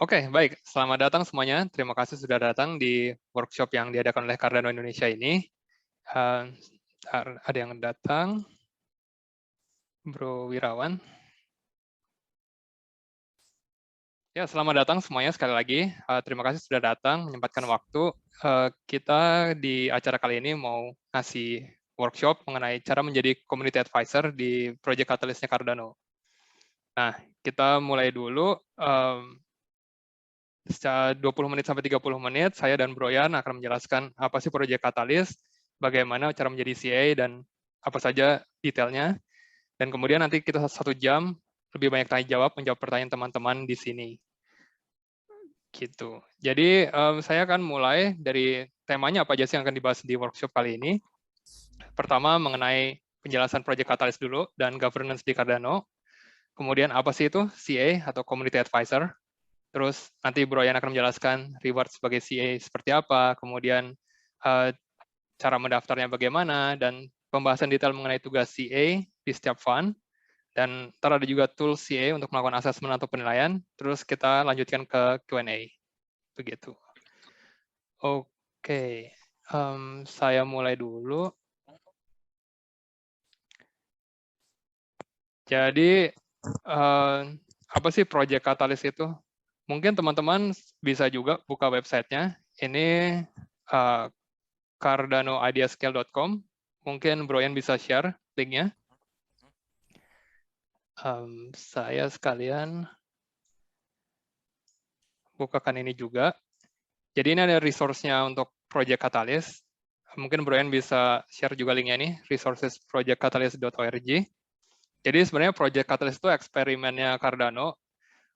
Oke, baik. Selamat datang semuanya. Terima kasih sudah datang di workshop yang diadakan oleh Cardano Indonesia ini. Ada yang datang, Bro Wirawan. Ya, selamat datang semuanya sekali lagi. Terima kasih sudah datang, menyempatkan waktu. Kita di acara kali ini mau ngasih workshop mengenai cara menjadi community advisor di Project Catalyst-nya Cardano. Nah, kita mulai dulu. Secara 20 menit sampai 30 menit, saya dan Broyan akan menjelaskan apa sih Project Catalyst, bagaimana cara menjadi CA, dan apa saja detailnya. Dan kemudian nanti kita 1 jam, lebih banyak tanya-jawab, menjawab pertanyaan teman-teman di sini. Gitu. Jadi, saya akan mulai dari temanya apa aja sih yang akan dibahas di workshop kali ini. Pertama, mengenai penjelasan Project Catalyst dulu, dan governance di Cardano. Kemudian, apa sih itu CA atau Community Advisor? Terus nanti Broyan akan menjelaskan reward sebagai CA seperti apa, kemudian cara mendaftarnya bagaimana, dan pembahasan detail mengenai tugas CA di setiap fund. Dan ntar ada juga tool CA untuk melakukan assessment atau penilaian. Terus kita lanjutkan ke Q&A. Begitu. Oke, saya mulai dulu. Jadi, apa sih Project Catalyst itu? Mungkin teman-teman bisa juga buka websitenya. Ini cardanoideascale.com. Mungkin Broyan bisa share linknya. Saya sekalian bukakan ini juga. Jadi ini ada resource-nya untuk Project Catalyst. Mungkin Broyan bisa share juga linknya nih, resources projectcatalyst.org. Jadi sebenarnya Project Catalyst itu eksperimennya Cardano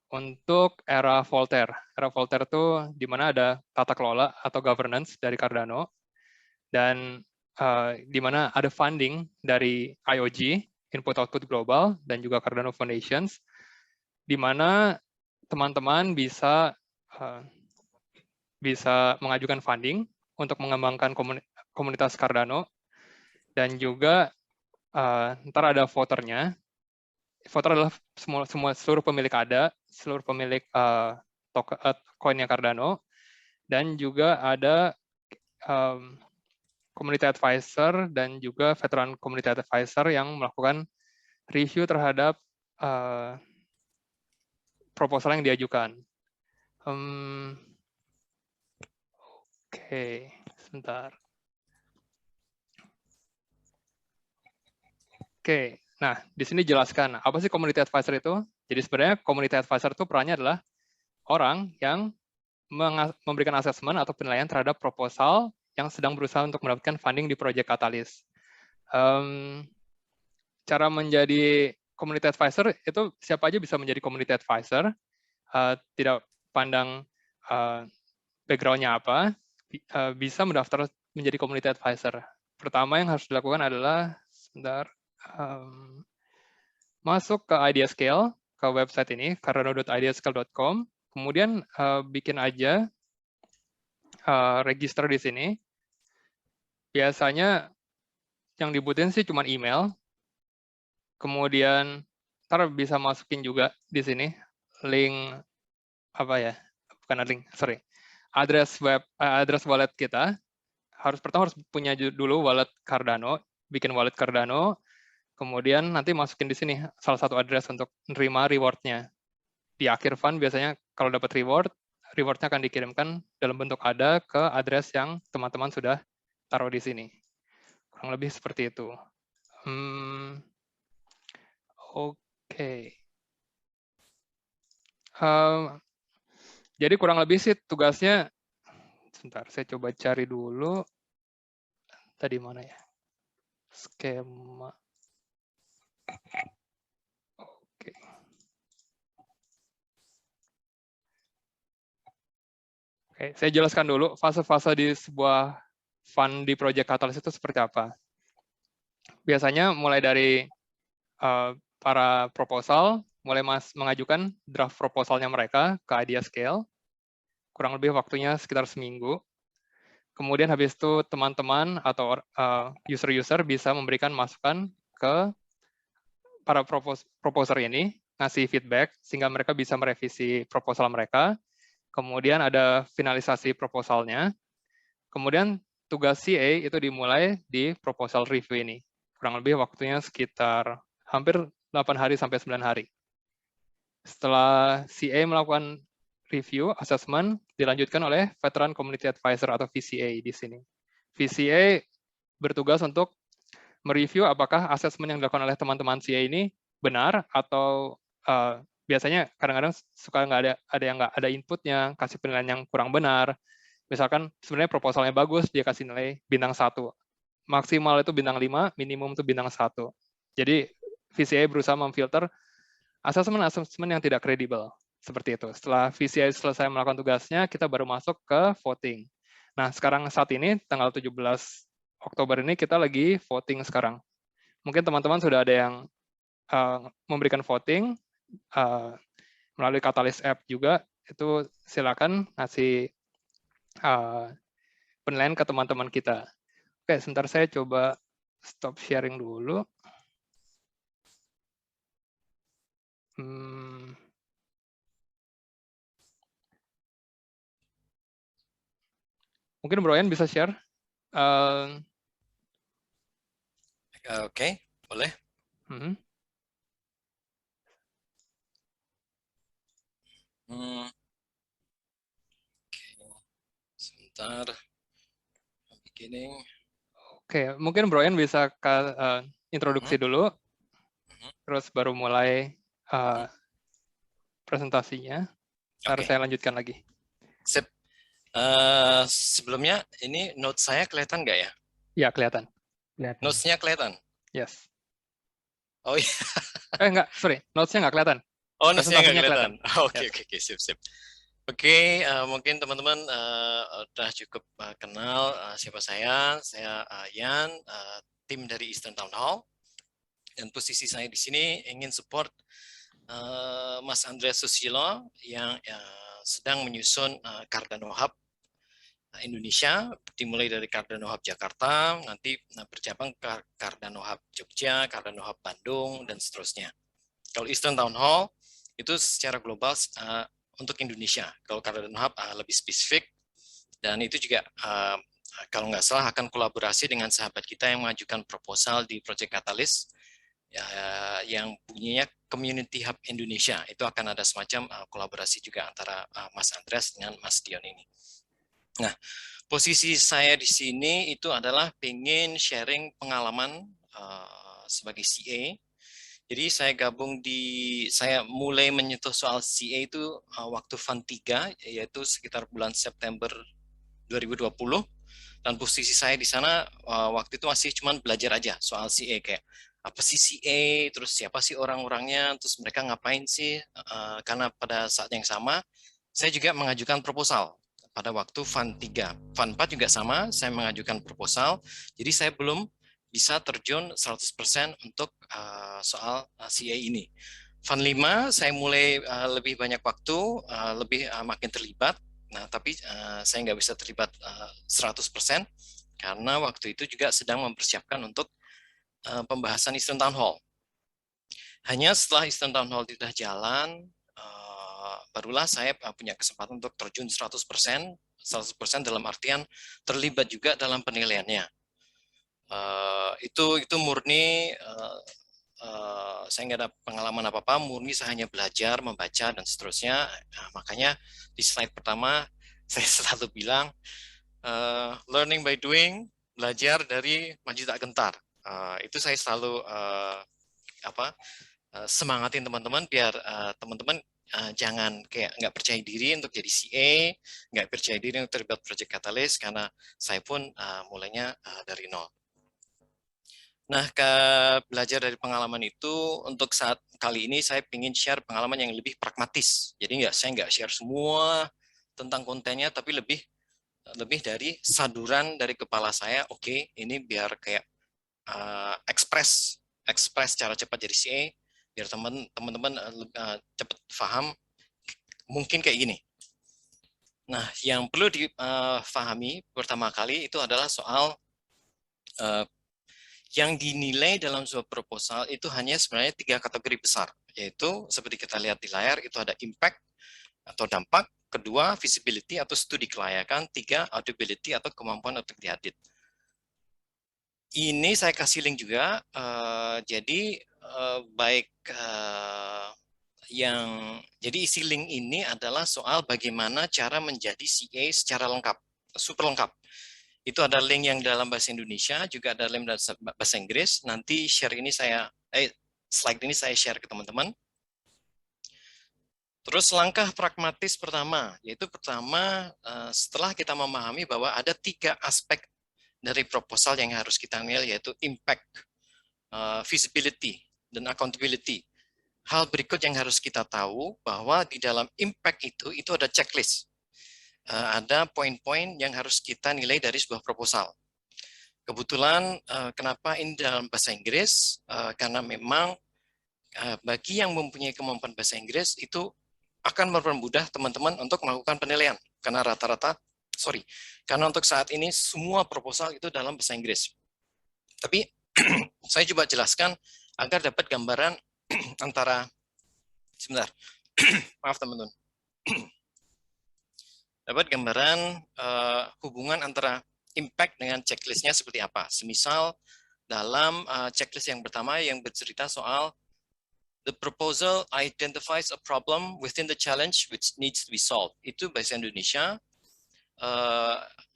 untuk era Voltaire. Era Voltaire itu di mana ada tata kelola atau governance dari Cardano, dan di mana ada funding dari IOG, Input Output Global, dan juga Cardano Foundations, di mana teman-teman bisa mengajukan funding untuk mengembangkan komunitas Cardano, dan juga ntar ada voternya. Voter adalah seluruh pemilik seluruh pemilik koinnya Cardano, dan juga ada community advisor dan juga veteran community advisor yang melakukan review terhadap proposal yang diajukan. Oke, sebentar. Oke, nah di sini jelaskan apa sih community advisor itu. Jadi sebenarnya community advisor itu perannya adalah orang yang memberikan assessment atau penilaian terhadap proposal yang sedang berusaha untuk mendapatkan funding di Project Catalyst. Cara menjadi community advisor itu siapa aja bisa menjadi community advisor, tidak pandang background-nya apa, bisa mendaftar menjadi community advisor. Pertama yang harus dilakukan adalah masuk ke Ideascale, ke website ini, cardano.ideascale.com, kemudian bikin aja register di sini. Biasanya yang dibutuhin sih cuma email, kemudian ntar bisa masukin juga di sini link address wallet kita. Pertama harus punya dulu wallet Cardano, bikin wallet Cardano, kemudian nanti masukin di sini salah satu address untuk menerima reward-nya. Di akhir fund biasanya kalau dapat reward-nya akan dikirimkan dalam bentuk ADA ke address yang teman-teman sudah taruh di sini. Kurang lebih seperti itu. Oke. Jadi kurang lebih sih tugasnya, sebentar saya coba cari dulu. Tadi mana ya? Skema. Oke. Oke, saya jelaskan dulu fase-fase di sebuah fund di Project Catalyst itu seperti apa. Biasanya mulai dari para proposal, mulai mengajukan draft proposalnya mereka ke Ideascale, kurang lebih waktunya sekitar seminggu. Kemudian habis itu teman-teman atau user-user bisa memberikan masukan ke para proposer ini, ngasih feedback, sehingga mereka bisa merevisi proposal mereka. kemudian ada finalisasi proposalnya, kemudian tugas CA itu dimulai di proposal review ini. Kurang lebih waktunya sekitar hampir 8 hari sampai 9 hari. Setelah CA melakukan review, assessment, dilanjutkan oleh Veteran Community Advisor atau VCA di sini. VCA bertugas untuk mereview apakah assessment yang dilakukan oleh teman-teman CA ini benar atau biasanya kadang-kadang suka nggak ada yang nggak ada inputnya, kasih penilaian yang kurang benar. Misalkan sebenarnya proposalnya bagus, dia kasih nilai bintang 1. Maksimal itu bintang 5, minimum itu bintang 1. Jadi VCA berusaha memfilter asesmen yang tidak kredibel. Seperti itu. Setelah VCA selesai melakukan tugasnya, kita baru masuk ke voting. Nah, sekarang saat ini, tanggal 17 Oktober ini, kita lagi voting sekarang. Mungkin teman-teman sudah ada yang memberikan voting melalui Catalyst App juga. Itu silakan ngasih penilaian ke teman-teman kita. Oke, sebentar saya coba stop sharing dulu. Mungkin Bro Ian bisa share. Oke, boleh. Sebentar. Beginning. Oke, mungkin Bro Ian bisa introduksi dulu, terus baru mulai presentasinya. Ntar saya lanjutkan lagi. Sip. Sebelumnya, ini note saya kelihatan nggak ya? Ya, kelihatan. Notes-nya kelihatan? Yes. Oh iya. Enggak, sorry. Notes-nya nggak kelihatan. Oh, notes-nya nggak kelihatan. Oke, sip. Oke, mungkin teman-teman udah cukup kenal siapa saya. Saya Ian, tim dari Eastern Town Hall. Dan posisi saya di sini ingin support Mas Andreas Susilo yang sedang menyusun Cardano Hub Indonesia, dimulai dari Cardano Hub Jakarta, nanti bercabang ke Cardano Hub Jogja, Cardano Hub Bandung, dan seterusnya. Kalau Eastern Town Hall, itu secara global untuk Indonesia. Kalau Cardano Hub lebih spesifik, dan itu juga kalau nggak salah akan kolaborasi dengan sahabat kita yang mengajukan proposal di Project Catalyst, yang bunyinya Community Hub Indonesia. Itu akan ada semacam kolaborasi juga antara Mas Andreas dengan Mas Dion ini. Nah, posisi saya di sini itu adalah pengen sharing pengalaman sebagai CA. Jadi saya mulai menyentuh soal CA itu waktu Fund 3, yaitu sekitar bulan September 2020. Dan posisi saya di sana waktu itu masih cuma belajar aja soal CA, kayak apa sih CA, terus siapa sih orang-orangnya, terus mereka ngapain sih, karena pada saat yang sama saya juga mengajukan proposal. Pada waktu Fund 3. Fund 4 juga sama, saya mengajukan proposal, jadi saya belum bisa terjun 100% untuk soal CA ini. Fund 5, saya mulai lebih banyak waktu, makin terlibat, tapi saya nggak bisa terlibat 100%, karena waktu itu juga sedang mempersiapkan untuk pembahasan Eastern Town Hall. Hanya setelah Eastern Town Hall sudah jalan, barulah saya punya kesempatan untuk terjun 100% dalam artian terlibat juga dalam penilaiannya. Itu murni saya nggak ada pengalaman apa-apa, murni saya hanya belajar, membaca, dan seterusnya. Makanya di slide pertama saya selalu bilang learning by doing, belajar dari maju tak gentar. Itu saya selalu semangatin teman-teman biar teman-teman jangan kayak nggak percaya diri untuk jadi CA, nggak percaya diri untuk terlibat Project Catalyst, karena saya pun mulainya dari nol. Nah, belajar dari pengalaman itu, untuk saat kali ini saya ingin share pengalaman yang lebih pragmatis. Jadi saya nggak share semua tentang kontennya, tapi lebih dari saduran dari kepala saya. Oke, ini biar kayak ekspres cara cepat jadi CA, biar teman-teman cepat paham, mungkin kayak gini. Nah, yang perlu dipahami pertama kali itu adalah soal yang dinilai dalam sebuah proposal itu hanya sebenarnya 3 kategori besar, yaitu seperti kita lihat di layar, itu ada impact atau dampak, kedua feasibility atau studi kelayakan, tiga audibility atau kemampuan untuk diedit. Ini saya kasih link juga, jadi baik jadi isi link ini adalah soal bagaimana cara menjadi CA secara lengkap, super lengkap. Itu ada link yang dalam bahasa Indonesia, juga ada link dalam bahasa Inggris. Nanti slide ini saya share ke teman-teman. Terus langkah pragmatis pertama, yaitu pertama setelah kita memahami bahwa ada 3 aspek dari proposal yang harus kita nilai, yaitu impact, feasibility, dan accountability. Hal berikut yang harus kita tahu bahwa di dalam impact itu ada checklist. Ada poin-poin yang harus kita nilai dari sebuah proposal. Kebetulan kenapa ini dalam bahasa Inggris? Karena memang bagi yang mempunyai kemampuan bahasa Inggris itu akan mempermudah teman-teman untuk melakukan penilaian. Karena karena untuk saat ini semua proposal itu dalam bahasa Inggris. Tapi saya coba jelaskan agar dapat gambaran antara, sebentar, maaf teman-teman, dapat gambaran hubungan antara impact dengan checklistnya seperti apa. Semisal dalam checklist yang pertama yang bercerita soal the proposal identifies a problem within the challenge which needs to be solved. Itu bahasa Indonesia,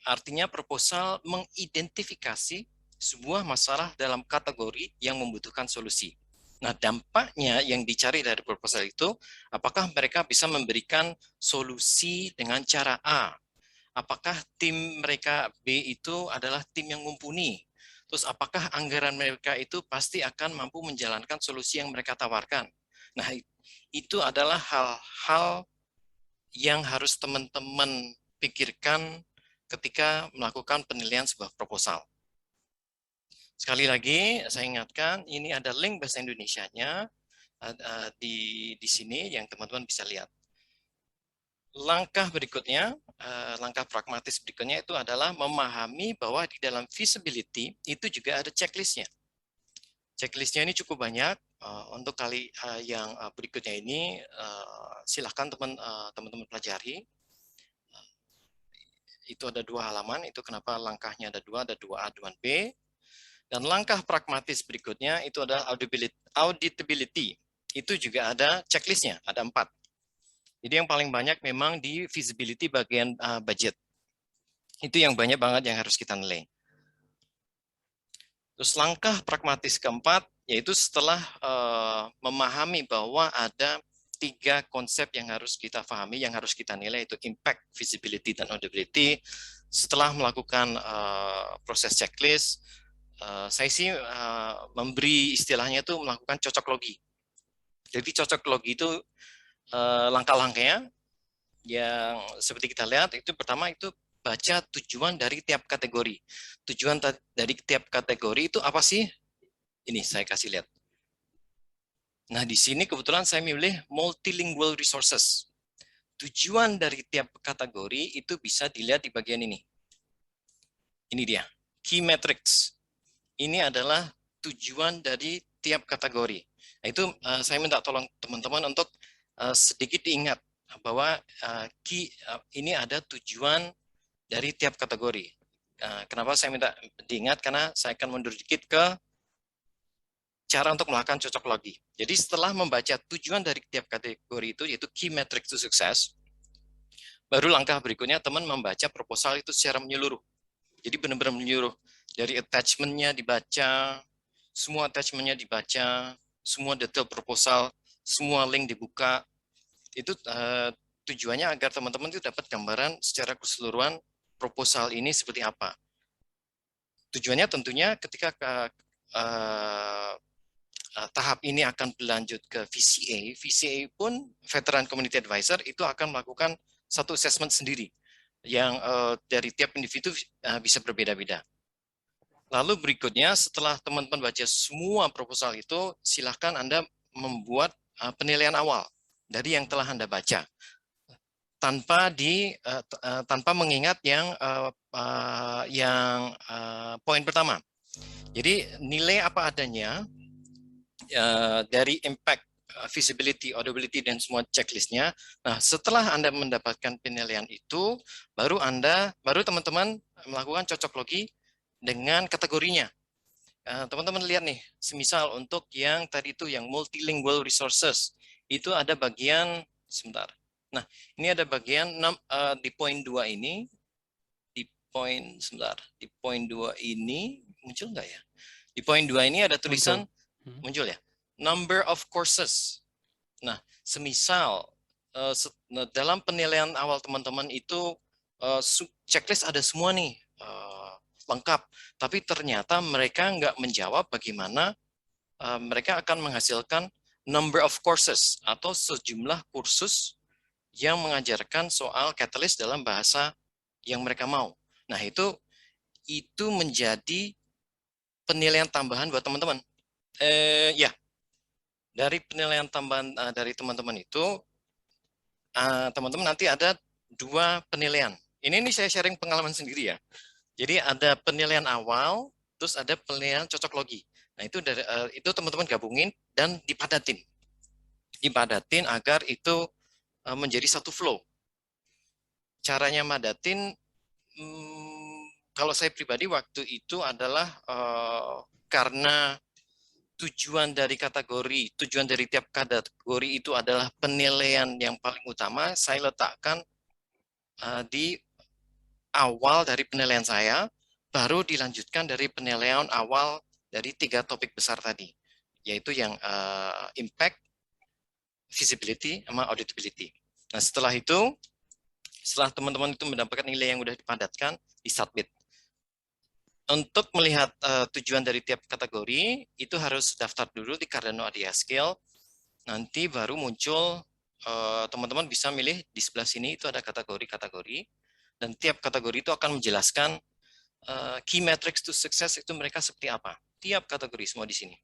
artinya proposal mengidentifikasi sebuah masalah dalam kategori yang membutuhkan solusi. Nah, dampaknya yang dicari dari proposal itu, apakah mereka bisa memberikan solusi dengan cara A? Apakah tim mereka B itu adalah tim yang mumpuni? Terus apakah anggaran mereka itu pasti akan mampu menjalankan solusi yang mereka tawarkan? Nah, itu adalah hal-hal yang harus teman-teman pikirkan ketika melakukan penilaian sebuah proposal. Sekali lagi, saya ingatkan, ini ada link bahasa Indonesianya di sini yang teman-teman bisa lihat. Langkah berikutnya, langkah pragmatis berikutnya itu adalah memahami bahwa di dalam feasibility itu juga ada checklistnya. Checklistnya ini cukup banyak. Untuk kali yang berikutnya ini, silahkan teman-teman pelajari. Itu ada 2 halaman, itu kenapa langkahnya ada 2A, 2B. Dan langkah pragmatis berikutnya itu adalah auditability. Itu juga ada checklistnya, ada 4. Jadi yang paling banyak memang di feasibility bagian budget. Itu yang banyak banget yang harus kita nilai. Terus langkah pragmatis keempat, yaitu setelah memahami bahwa ada 3 konsep yang harus kita pahami, yang harus kita nilai, itu impact, feasibility, dan auditability. Setelah melakukan proses checklist, saya sih memberi istilahnya itu melakukan cocok logi. Jadi cocok logi itu langkah-langkahnya yang seperti kita lihat itu pertama itu baca tujuan dari tiap kategori. Tujuan dari tiap kategori itu apa sih? Ini saya kasih lihat. Nah, di sini kebetulan saya memilih multilingual resources. Tujuan dari tiap kategori itu bisa dilihat di bagian ini. Ini dia, key metrics. Ini adalah tujuan dari tiap kategori. Nah, itu saya minta tolong teman-teman untuk sedikit diingat bahwa ini ada tujuan dari tiap kategori. Kenapa saya minta diingat? Karena saya akan mundur dikit ke cara untuk melakukan cocok logi. Jadi setelah membaca tujuan dari tiap kategori itu, yaitu key metrics to success, baru langkah berikutnya teman membaca proposal itu secara menyeluruh. Jadi benar-benar menyeluruh. Dari attachment-nya dibaca, semua attachment-nya dibaca, semua detail proposal, semua link dibuka. Itu tujuannya agar teman-teman itu dapat gambaran secara keseluruhan proposal ini seperti apa. Tujuannya tentunya ketika tahap ini akan berlanjut ke VCA. VCA pun, Veteran Community Advisor, itu akan melakukan satu assessment sendiri yang dari tiap individu bisa berbeda-beda. Lalu berikutnya, setelah teman-teman baca semua proposal itu, silakan Anda membuat penilaian awal dari yang telah Anda baca, tanpa mengingat yang poin pertama. Jadi nilai apa adanya dari impact, feasibility, audibility, dan semua checklistnya. Nah, setelah Anda mendapatkan penilaian itu, baru teman-teman melakukan cocok logi dengan kategorinya. Teman-teman lihat nih, semisal untuk yang tadi itu yang multilingual resources, itu ada bagian, sebentar. Nah, ini ada bagian di poin 2 ini, di poin 2 ini, muncul nggak ya? Di poin 2 ini ada tulisan, muncul ya, number of courses. Nah, semisal dalam penilaian awal teman-teman itu checklist ada semua nih, lengkap, tapi ternyata mereka nggak menjawab bagaimana mereka akan menghasilkan number of courses atau sejumlah kursus yang mengajarkan soal Catalyst dalam bahasa yang mereka mau. Nah, itu menjadi penilaian tambahan buat teman-teman. Ya, dari penilaian tambahan dari teman-teman itu, teman-teman nanti ada 2 penilaian. Ini saya sharing pengalaman sendiri ya. Jadi ada penilaian awal, terus ada penilaian cocok logi. Nah, itu teman-teman gabungin dan dipadatin agar itu menjadi satu flow. Caranya madatin, kalau saya pribadi waktu itu adalah karena tujuan dari tiap kategori itu adalah penilaian yang paling utama, saya letakkan di awal dari penilaian saya, baru dilanjutkan dari penilaian awal dari 3 topik besar tadi, yaitu yang impact, feasibility, sama auditability. Nah, setelah teman-teman itu mendapatkan nilai yang sudah dipadatkan, disubmit. Untuk melihat tujuan dari tiap kategori, itu harus daftar dulu di Cardano ADA Skill, nanti baru muncul, teman-teman bisa milih di sebelah sini, itu ada kategori-kategori, dan tiap kategori itu akan menjelaskan key metrics to success itu mereka seperti apa. Tiap kategori semua di sini.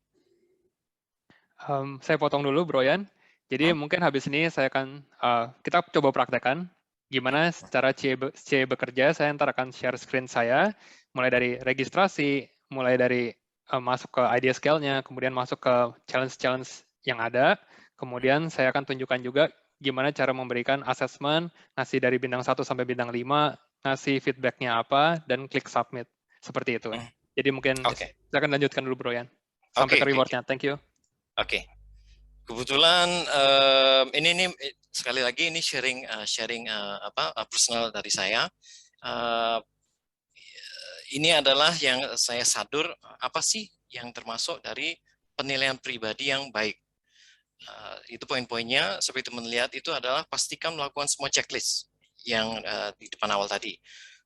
Saya potong dulu, Bro Yan. Jadi mungkin habis ini kita coba praktekkan gimana cara C bekerja. Saya ntar akan share screen saya, mulai dari registrasi, mulai dari masuk ke idea scale-nya, kemudian masuk ke challenge-challenge yang ada, kemudian saya akan tunjukkan juga gimana cara memberikan assessment, ngasih dari bintang 1 sampai bintang 5, ngasih feedback-nya apa, dan klik submit. Seperti itu. Jadi mungkin saya akan lanjutkan dulu, Bro Yan. Sampai ke reward-nya. Thank you. Oke. Kebetulan ini sekali lagi ini sharing personal dari saya. Ini adalah yang saya sadur apa sih yang termasuk dari penilaian pribadi yang baik. Itu poin-poinnya seperti teman lihat itu adalah pastikan melakukan semua checklist yang di depan awal tadi.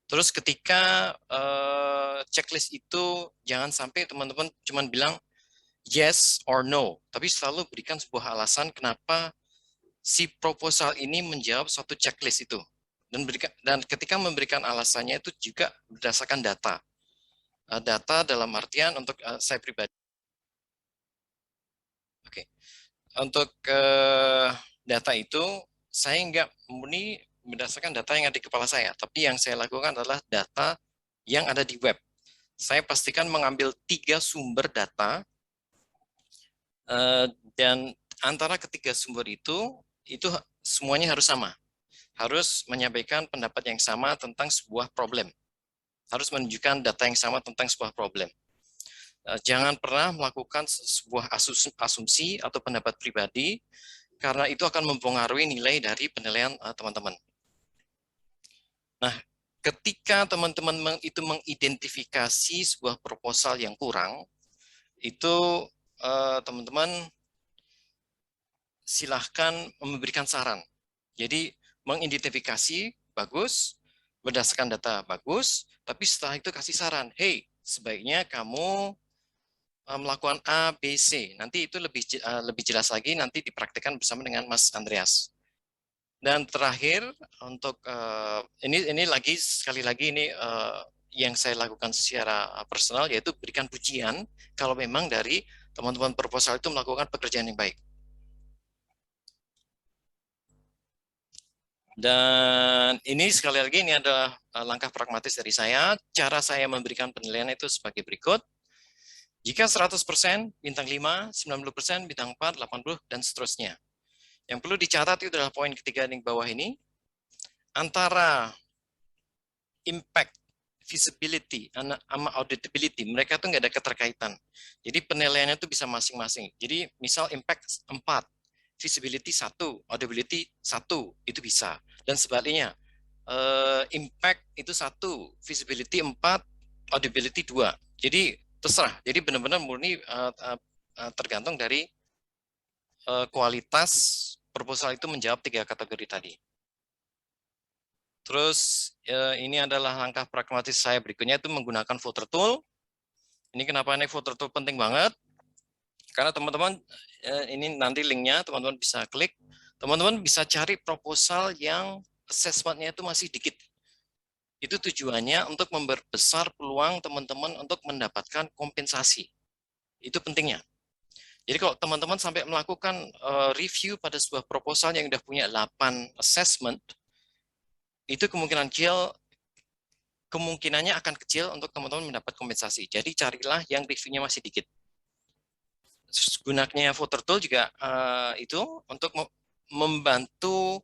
Terus ketika checklist itu jangan sampai teman-teman cuma bilang yes or no, tapi selalu berikan sebuah alasan kenapa si proposal ini menjawab suatu checklist itu. Dan ketika memberikan alasannya itu juga berdasarkan data. Data dalam artian untuk saya pribadi. Oke. Untuk data itu, saya nggak murni berdasarkan data yang ada di kepala saya, tapi yang saya lakukan adalah data yang ada di web. Saya pastikan mengambil 3 sumber data, dan antara ketiga sumber itu semuanya harus sama. Harus menyampaikan pendapat yang sama tentang sebuah problem. Harus menunjukkan data yang sama tentang sebuah problem. Jangan pernah melakukan sebuah asumsi atau pendapat pribadi, karena itu akan mempengaruhi nilai dari penilaian teman-teman. Nah, ketika teman-teman itu mengidentifikasi sebuah proposal yang kurang, itu teman-teman silahkan memberikan saran. Jadi mengidentifikasi bagus, berdasarkan data bagus, tapi setelah itu kasih saran, hey, sebaiknya kamu melakukan A, B, C. Nanti itu lebih jelas lagi, nanti dipraktikkan bersama dengan Mas Andreas. Dan terakhir, untuk ini lagi sekali lagi ini yang saya lakukan secara personal, yaitu berikan pujian kalau memang dari teman-teman proposal itu melakukan pekerjaan yang baik. Dan ini sekali lagi ini adalah langkah pragmatis dari saya. Cara saya memberikan penilaian itu sebagai berikut. Jika 100%, bintang 5, 90%, bintang 4, 80, dan seterusnya. Yang perlu dicatat itu adalah poin ketiga di bawah ini, antara impact, visibility, sama auditability, mereka tuh nggak ada keterkaitan. Jadi penilaiannya itu bisa masing-masing. Jadi misal impact 4, visibility 1, audibility 1, itu bisa. Dan sebaliknya, impact itu 1, visibility 4, audibility 2. Jadi terserah. Jadi benar-benar murni tergantung dari kualitas proposal itu menjawab 3 kategori tadi. Terus ini adalah langkah pragmatis saya berikutnya, itu menggunakan voter tool. Ini kenapa ini voter tool penting banget? Karena teman-teman, ini nanti linknya teman-teman bisa klik. Teman-teman bisa cari proposal yang assessment-nya itu masih dikit. Itu tujuannya untuk memperbesar peluang teman-teman untuk mendapatkan kompensasi. Itu pentingnya. Jadi kalau teman-teman sampai melakukan review pada sebuah proposal yang sudah punya 8 assessment, itu kemungkinannya akan kecil untuk teman-teman mendapat kompensasi. Jadi carilah yang reviewnya masih dikit. Gunanya voter tool juga itu untuk membantu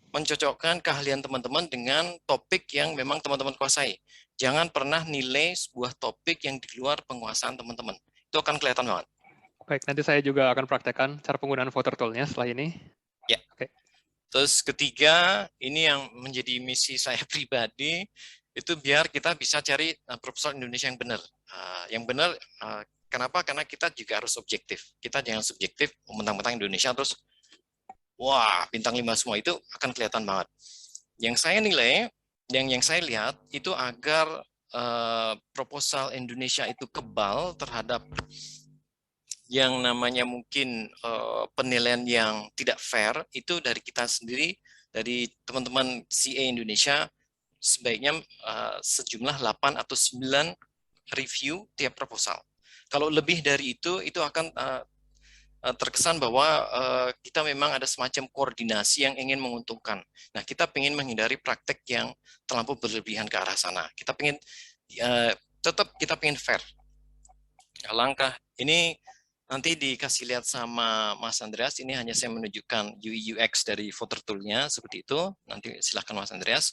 mencocokkan keahlian teman-teman dengan topik yang memang teman-teman kuasai. Jangan pernah nilai sebuah topik yang di luar penguasaan teman-teman. Itu akan kelihatan banget. Baik, nanti saya juga akan praktekkan cara penggunaan voter tool-nya setelah ini. Ya. Oke. Terus ketiga, ini yang menjadi misi saya pribadi, itu biar kita bisa cari proposal Indonesia yang benar. Yang benar, kenapa? Karena kita juga harus objektif. Kita jangan subjektif, mentang-mentang Indonesia terus, wah, bintang 5 semua, itu akan kelihatan banget. Yang saya nilai, yang saya lihat, itu agar proposal Indonesia itu kebal terhadap yang namanya mungkin penilaian yang tidak fair, itu dari kita sendiri, dari teman-teman CA Indonesia, sebaiknya sejumlah 8 atau 9 review tiap proposal. Kalau lebih dari itu akan terkesan bahwa kita memang ada semacam koordinasi yang ingin menguntungkan. Nah, kita ingin menghindari praktek yang terlampau berlebihan ke arah sana. Kita ingin tetap kita ingin fair. Langkah ini nanti dikasih lihat sama Mas Andreas, ini hanya saya menunjukkan UI UX dari voter tool-nya seperti itu. Nanti silahkan Mas Andreas.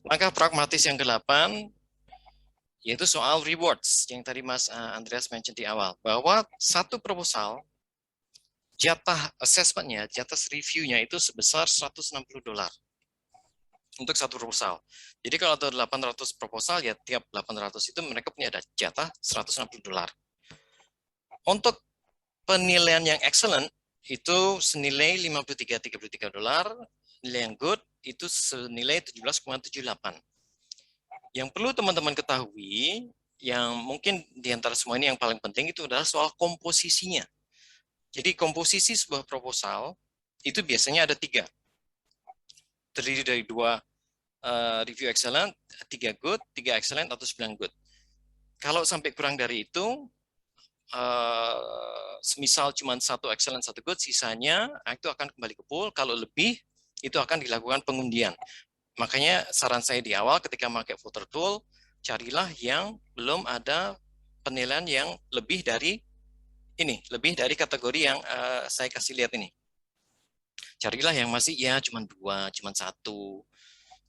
Langkah pragmatis yang ke-8 yaitu soal rewards yang tadi Mas Andreas mention di awal, bahwa satu proposal jatah assessment-nya, jatah review-nya itu sebesar $160 untuk satu proposal. Jadi kalau ada 800 proposal, ya tiap 800 itu mereka punya jatah $160. Untuk penilaian yang excellent itu senilai $33, nilai yang good itu senilai 17,78. Yang perlu teman-teman ketahui, yang mungkin di antara semua ini yang paling penting itu adalah soal komposisinya. Jadi komposisi sebuah proposal itu biasanya ada 3. Terdiri dari 2 review excellent, 3 good, 3 excellent, atau 9 good. Kalau sampai kurang dari itu, semisal cuma 1 excellent, 1 good, sisanya itu akan kembali ke pool. Kalau lebih, itu akan dilakukan pengundian. Makanya saran saya di awal ketika pakai voter tool, carilah yang belum ada penilaian yang lebih dari ini, lebih dari kategori yang saya kasih lihat ini. Carilah yang masih ya cuma 2, cuma 1.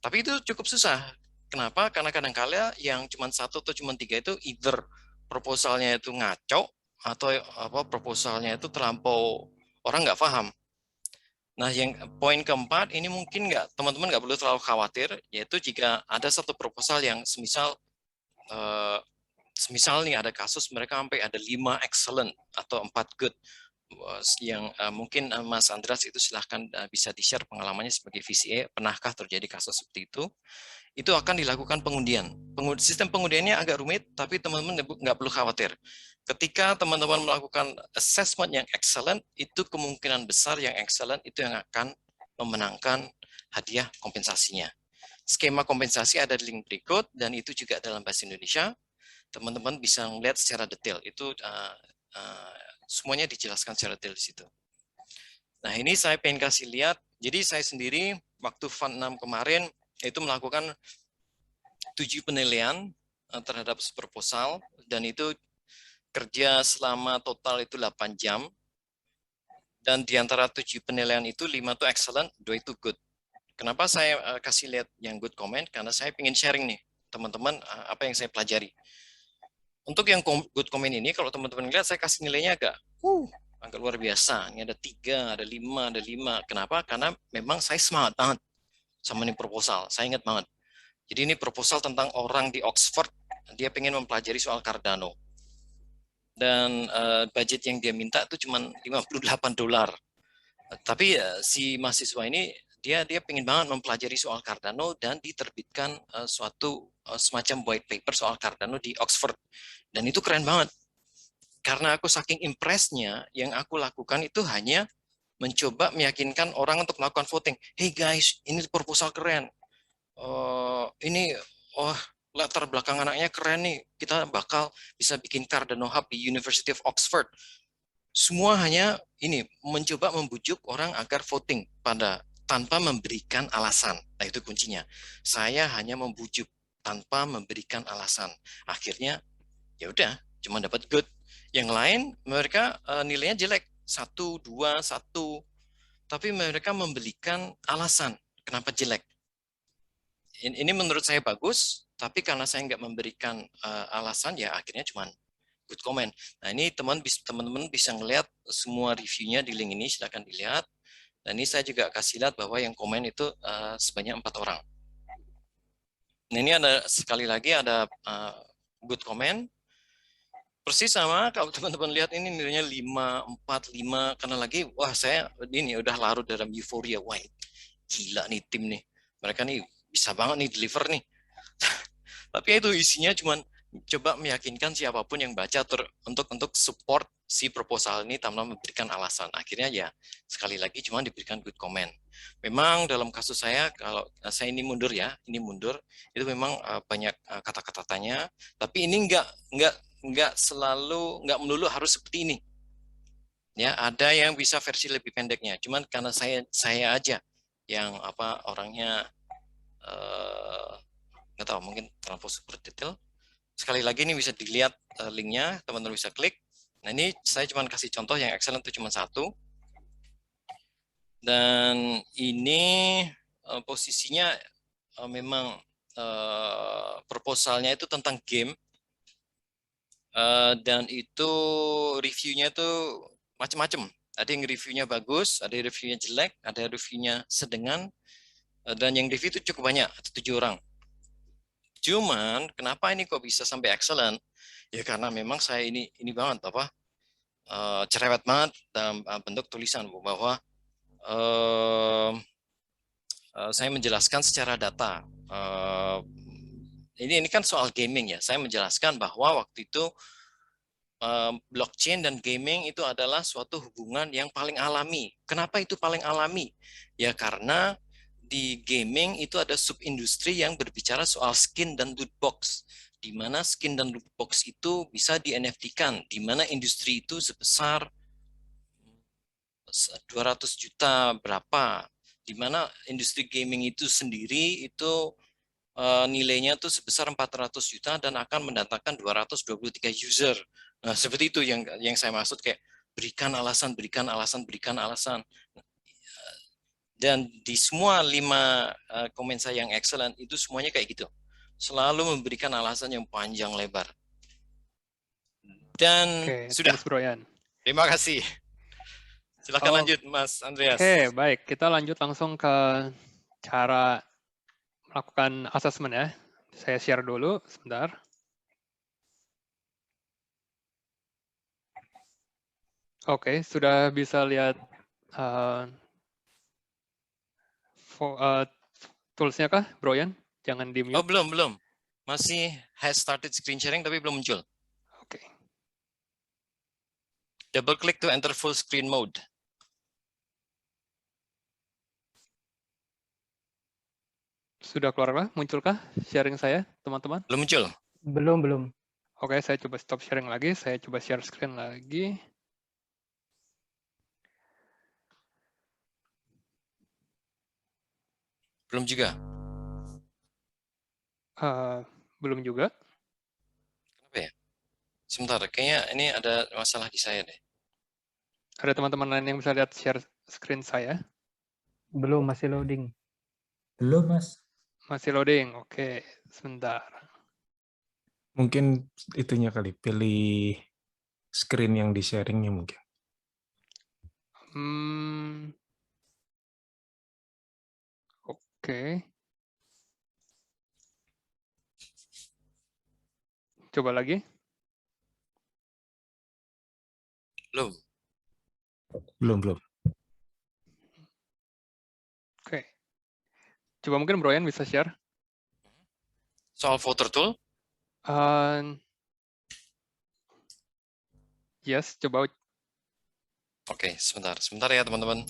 Tapi itu cukup susah. Kenapa? Karena kadang-kala yang cuma 1 atau cuma 3 itu either proposalnya itu ngaco atau proposalnya itu terlampau orang nggak paham. Nah, yang poin keempat ini mungkin teman-teman nggak perlu terlalu khawatir, yaitu jika ada satu proposal yang semisal nih ada kasus mereka sampai ada 5 excellent atau 4 good, yang mungkin Mas Andreas itu silahkan bisa di-share pengalamannya sebagai VCA, pernahkah terjadi kasus seperti itu? Itu akan dilakukan pengundian. Sistem pengundiannya agak rumit, tapi teman-teman nggak perlu khawatir. Ketika teman-teman melakukan assessment yang excellent, itu kemungkinan besar yang excellent itu yang akan memenangkan hadiah kompensasinya. Skema kompensasi ada di link berikut, dan itu juga dalam bahasa Indonesia. Teman-teman bisa melihat secara detail. Itu semuanya dijelaskan secara detail di situ. Nah, ini saya pengen kasih lihat. Jadi saya sendiri waktu Fund 6 kemarin itu melakukan 7 penilaian terhadap proposal, dan itu kerja selama total itu 8 jam, dan di antara 7 penilaian itu 5 itu excellent, 2 itu good. Kenapa saya kasih lihat yang good comment? Karena saya ingin sharing nih, teman-teman, apa yang saya pelajari. Untuk yang good comment ini, kalau teman-teman lihat, saya kasih nilainya agak luar biasa. Ini ada 3, ada 5, ada 5. Kenapa? Karena memang saya semangat banget sama ini proposal. Saya ingat banget. Jadi ini proposal tentang orang di Oxford, dia pengen mempelajari soal Cardano. Dan budget yang dia minta itu cuma $58. Tapi si mahasiswa ini dia pengen banget mempelajari soal Cardano dan diterbitkan suatu semacam white paper soal Cardano di Oxford. Dan itu keren banget. Karena aku saking impressnya, yang aku lakukan itu hanya mencoba meyakinkan orang untuk melakukan voting. Hey guys, ini proposal keren. Ini latar belakang anaknya keren nih. Kita bakal bisa bikin Cardano Hub di University of Oxford. Semua hanya ini mencoba membujuk orang agar voting tanpa memberikan alasan. Nah, itu kuncinya. Saya hanya membujuk tanpa memberikan alasan. Akhirnya ya udah, cuma dapat good. Yang lain mereka nilainya jelek, 1, 2, 1. Tapi mereka memberikan alasan kenapa jelek. Ini menurut saya bagus, tapi karena saya nggak memberikan alasan, ya akhirnya cuma good comment. Nah, ini teman-teman bisa ngelihat semua reviewnya di link ini, silakan dilihat. Dan ini saya juga kasih lihat bahwa yang komen itu sebanyak 4 orang. Nah, ini ada sekali lagi ada good comment. Persis sama kalau teman-teman lihat ini nilainya 5, 4, 5. Karena lagi, wah saya ini udah larut dalam euforia. Wah, gila nih tim nih. Mereka nih bisa banget nih deliver nih. Tapi itu isinya cuma coba meyakinkan siapapun yang baca untuk support si proposal ini tanpa memberikan alasan. Akhirnya ya sekali lagi cuma diberikan good comment. Memang dalam kasus saya, kalau saya ini mundur, itu memang banyak kata-katanya. Tapi ini nggak melulu harus seperti ini. Ya, ada yang bisa versi lebih pendeknya. Cuman karena saya aja yang orangnya nggak tahu, mungkin terlalu super detail. Sekali lagi ini bisa dilihat linknya, teman-teman bisa klik. Nah, ini saya cuma kasih contoh yang excellent itu cuma 1. Dan ini posisinya memang proposalnya itu tentang game. Dan itu reviewnya itu macam-macam. Ada yang reviewnya bagus, ada yang reviewnya jelek, ada reviewnya sedengan, dan yang review itu cukup banyak, 7 orang. Cuman kenapa ini kok bisa sampai excellent? Ya karena memang saya ini banget cerewet banget dalam bentuk tulisan bahwa saya menjelaskan secara data. Ini kan soal gaming ya. Saya menjelaskan bahwa waktu itu blockchain dan gaming itu adalah suatu hubungan yang paling alami. Kenapa itu paling alami? Ya karena di gaming itu ada subindustri yang berbicara soal skin dan loot box, di mana skin dan loot box itu bisa di NFT-kan, di mana industri itu sebesar 200 juta berapa, di mana industri gaming itu sendiri itu nilainya tuh sebesar 400 juta dan akan mendatangkan 223 user. Nah, seperti itu yang saya maksud, kayak berikan alasan, berikan alasan, berikan alasan. Dan di semua 5 komen saya yang excellent itu semuanya kayak gitu. Selalu memberikan alasan yang panjang lebar. Dan sudah. Thanks, Brian. Terima kasih. Silakan lanjut, Mas Andreas. Oke, baik. Kita lanjut langsung ke cara melakukan assessment ya. Saya share dulu sebentar. Oke, sudah bisa lihat tools-nya kah, Brian? Jangan di-mute. Oh, belum. Masih has started screen sharing tapi belum muncul. Oke. Double click to enter full screen mode. Sudah keluar kah? Munculkah sharing saya, teman-teman? Belum muncul. Belum. Oke, saya coba stop sharing lagi. Saya coba share screen lagi. Belum juga. Belum juga. Kenapa ya? Sebentar, kayaknya ini ada masalah di saya deh. Ada teman-teman lain yang bisa lihat share screen saya? Belum, masih loading. Belum, Mas. Masih loading, oke, sebentar. Mungkin itunya kali, pilih screen yang di-sharingnya mungkin. Oke. Coba lagi. Belum. Belum. Oke. Coba mungkin Brian bisa share. Soal voter tool? Yes, coba. Oke, sebentar ya teman-teman.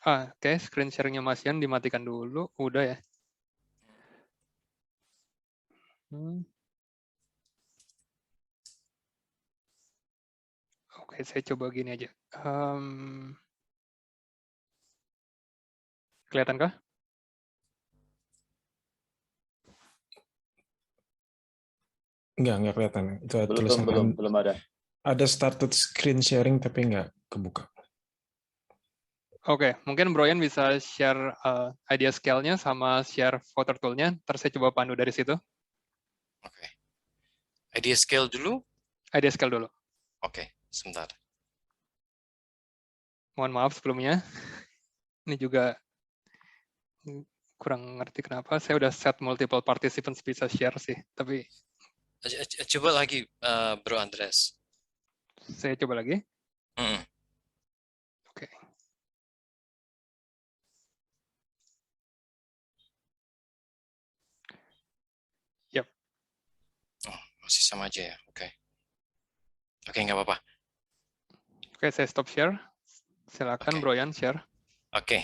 Oke, screen sharingnya Mas Yan dimatikan dulu. Udah ya. Oke, saya coba gini aja. Kelihatan kah? Enggak kelihatan. Itu tulisan Belum ada. Ada started screen sharing tapi enggak kebuka. Oke, mungkin Brian bisa share idea scale-nya sama share voter tool-nya. Ntar saya coba pandu dari situ. Oke. Idea scale dulu? Idea scale dulu. Oke, sebentar. Mohon maaf sebelumnya. Ini juga kurang ngerti kenapa. Saya udah set multiple participants bisa share sih. Tapi Coba lagi, Bro Andres. saya coba lagi. Oke. Yap. Oh, masih sama aja ya. Oke. Oke, nggak apa-apa. Oke, saya stop share. Silakan Brian share. Oke.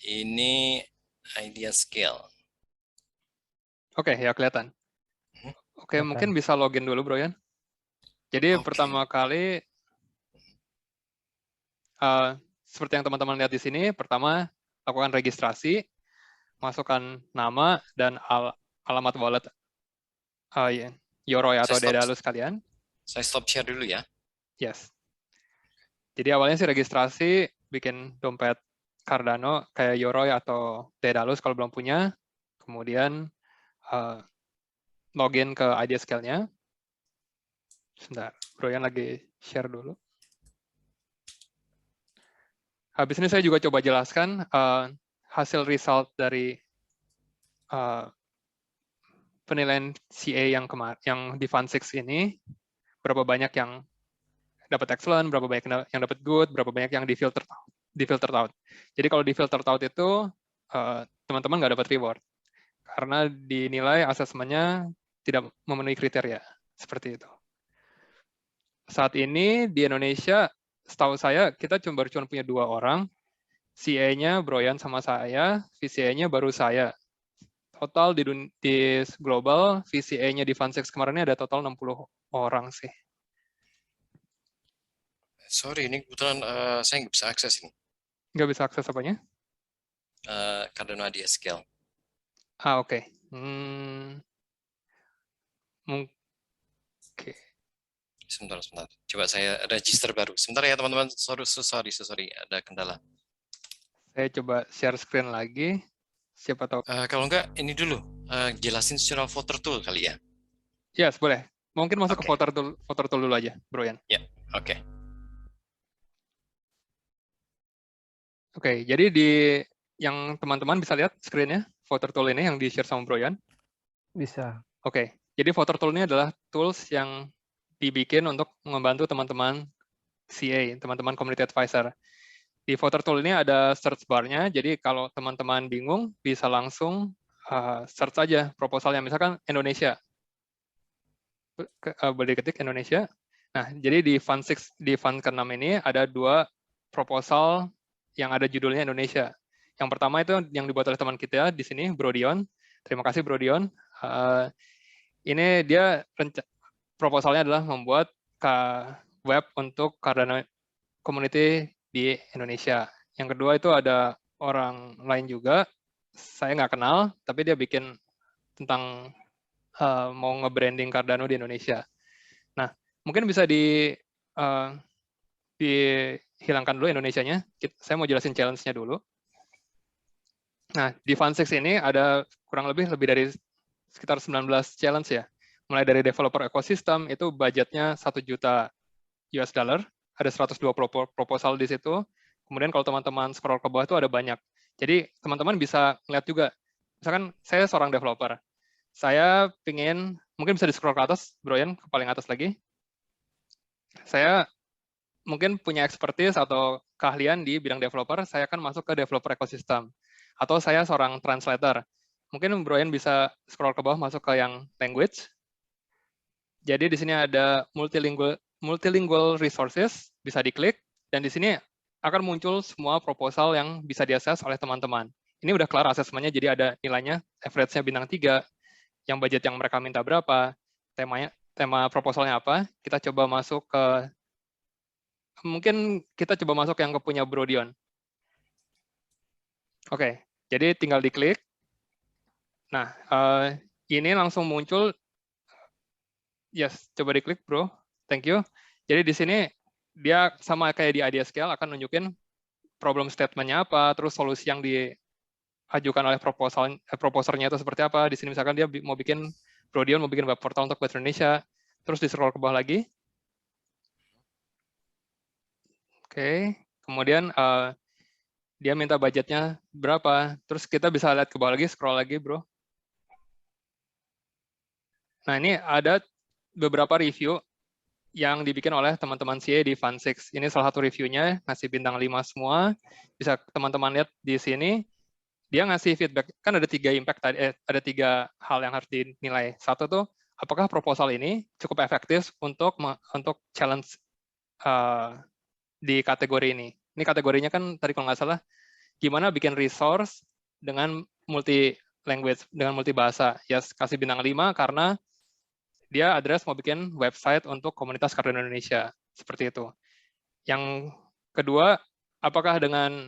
Ini idea scale. Oke, ya kelihatan. Oke, mungkin bisa login dulu, Brian. Jadi pertama kali, seperti yang teman-teman lihat di sini, pertama lakukan registrasi, masukkan nama dan alamat wallet Yoroi atau Daedalus kalian. Saya stop share dulu ya. Yes. Jadi awalnya sih registrasi, bikin dompet Cardano kayak Yoroi atau Daedalus kalau belum punya. Kemudian login ke idea scale-nya. Sebentar, Brian lagi share dulu. Habis ini saya juga coba jelaskan hasil result dari penilaian CA yang di Fund 6 ini, berapa banyak yang dapat excellent, berapa banyak yang dapat good, berapa banyak yang di filter out. Jadi kalau di filter out itu teman-teman nggak dapat reward karena dinilai asesmennya tidak memenuhi kriteria seperti itu. Saat ini di Indonesia, setahu saya kita baru cuma punya 2 orang, CA-nya Brian sama saya, VCA-nya baru saya. Total di global, VCA-nya di Fund 6 kemarin ini ada total 60 orang sih. Sorry, ini kebetulan saya nggak bisa akses ini. Nggak bisa akses apanya? Cardano idea scale. Oke. Oke. Sebentar. Coba saya register baru. Sebentar ya teman-teman. Sorry. Ada kendala. Saya coba share screen lagi. Siapa tahu. Kalau enggak, ini dulu. Jelasin secara voter tool kali ya. Yes, boleh. Mungkin masuk ke voter tool dulu aja, Brian. Ya, oke. Oke, jadi yang teman-teman bisa lihat screen-nya, voter tool ini yang di-share sama Brian. Bisa. Oke, jadi voter tool ini adalah tools yang dibikin untuk membantu teman-teman CA, teman-teman community advisor. Di voter tool ini ada search bar-nya, jadi kalau teman-teman bingung bisa langsung search aja proposalnya, misalkan Indonesia. Boleh ketik Indonesia. Nah, jadi di Fund 6, di Fund ke-6 ini ada 2 proposal yang ada judulnya Indonesia. Yang pertama itu yang dibuat oleh teman kita di sini, Brodion. Terima kasih Brodion. Ini dia proposalnya adalah membuat web untuk Cardano community di Indonesia. Yang kedua itu ada orang lain juga, saya nggak kenal, tapi dia bikin tentang mau nge-branding Cardano di Indonesia. Nah, mungkin bisa dihilangkan dulu Indonesianya. Saya mau jelasin challenge-nya dulu. Nah, di Fund6 ini ada kurang lebih dari sekitar 19 challenge ya. Mulai dari developer ekosistem, itu budgetnya 1 juta US dollar, ada 102 proposal di situ. Kemudian kalau teman-teman scroll ke bawah itu ada banyak. Jadi teman-teman bisa ngeliat juga, misalkan saya seorang developer, saya mungkin bisa di-scroll ke atas, Brian, ke paling atas lagi. Saya mungkin punya expertise atau keahlian di bidang developer, saya akan masuk ke developer ekosistem. Atau saya seorang translator. Mungkin Brian bisa scroll ke bawah masuk ke yang language. Jadi di sini ada multilingual resources, bisa diklik, dan di sini akan muncul semua proposal yang bisa diakses oleh teman-teman. Ini udah kelar asesmennya, jadi ada nilainya, average-nya bintang 3, yang budget yang mereka minta berapa, tema proposalnya apa. Kita coba masuk ke, mungkin kita coba masuk yang ke punya Brodion. Oke, jadi tinggal diklik. Nah, ini langsung muncul. Yes, coba diklik, bro. Thank you. Jadi di sini dia sama kayak di Idea Scale akan nunjukin problem statement-nya apa, terus solusi yang diajukan oleh proposernya itu seperti apa. Di sini misalkan dia mau bikin Brodion, mau bikin web portal untuk Bahasa Indonesia, terus di scroll ke bawah lagi. Oke, kemudian dia minta budgetnya berapa, terus kita bisa lihat ke bawah lagi, scroll lagi, bro. Nah, ini ada beberapa review yang dibikin oleh teman-teman CA di Fund6. Ini salah satu reviewnya, ngasih bintang 5 semua. Bisa teman-teman lihat di sini, dia ngasih feedback. Kan ada 3 impact tadi, ada 3 hal yang harus dinilai. Satu tuh, apakah proposal ini cukup efektif untuk challenge di kategori ini. Ini kategorinya kan tadi kalau nggak salah, gimana bikin resource dengan multi language, dengan multi bahasa. Ya, kasih bintang 5 karena dia address mau bikin website untuk komunitas Cardano Indonesia. Seperti itu. Yang kedua, apakah dengan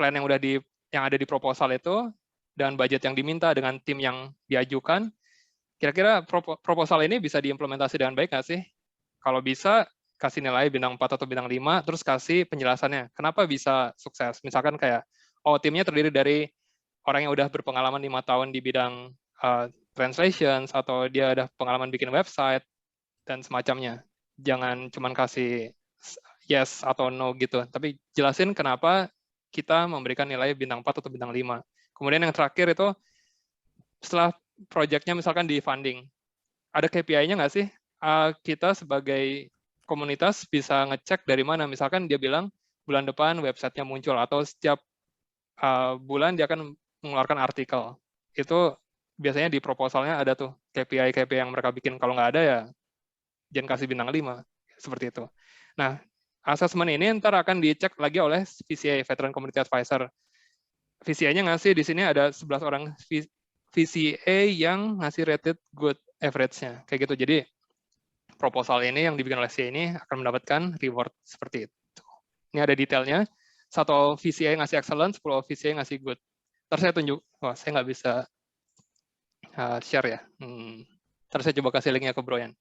plan yang ada di proposal itu, dan budget yang diminta, dengan tim yang diajukan, kira-kira proposal ini bisa diimplementasi dengan baik nggak sih? Kalau bisa, kasih nilai bintang 4 atau bintang 5, terus kasih penjelasannya. Kenapa bisa sukses? Misalkan kayak, timnya terdiri dari orang yang udah berpengalaman 5 tahun di bidang translations, atau dia ada pengalaman bikin website, dan semacamnya. Jangan cuman kasih yes atau no gitu, tapi jelasin kenapa kita memberikan nilai bintang 4 atau bintang 5. Kemudian yang terakhir itu, setelah project-nya misalkan di funding, ada KPI-nya nggak sih? Kita sebagai komunitas bisa ngecek dari mana. Misalkan dia bilang bulan depan website-nya muncul, atau setiap bulan dia akan mengeluarkan artikel. Itu biasanya di proposalnya ada tuh KPI yang mereka bikin. Kalau nggak ada ya jangan kasih bintang 5. Seperti itu. Nah, assessment ini ntar akan dicek lagi oleh VCA, Veteran Community Advisor. VCA-nya ngasih di sini ada 11 orang VCA yang ngasih rated good average-nya. Kayak gitu. Jadi proposal ini yang dibikin oleh CA ini akan mendapatkan reward seperti itu. Ini ada detailnya. 1 VCA ngasih excellent, 10 VCA ngasih good. Ntar saya tunjuk. Wah, saya nggak bisa share ya. Ntar saya coba kasih linknya ke Brian.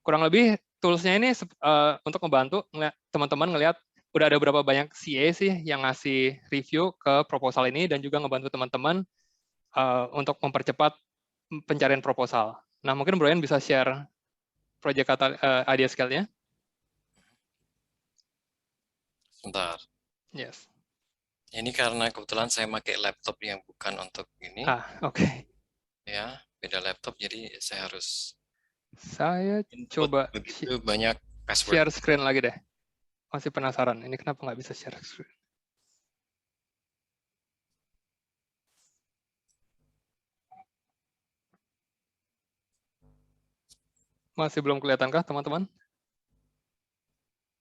Kurang lebih tools-nya ini untuk membantu teman-teman ngelihat udah ada berapa banyak CA sih yang ngasih review ke proposal ini, dan juga ngebantu teman-teman untuk mempercepat pencarian proposal. Nah, mungkin Brian bisa share project Idea Scale-nya. Sebentar. Yes. Ini karena kebetulan saya pakai laptop yang bukan untuk ini. Oke. Ya, beda laptop, jadi saya harus. Saya coba begitu banyak password. Share screen lagi deh. Masih penasaran, ini kenapa nggak bisa share screen? Masih belum kelihatan kah, teman-teman?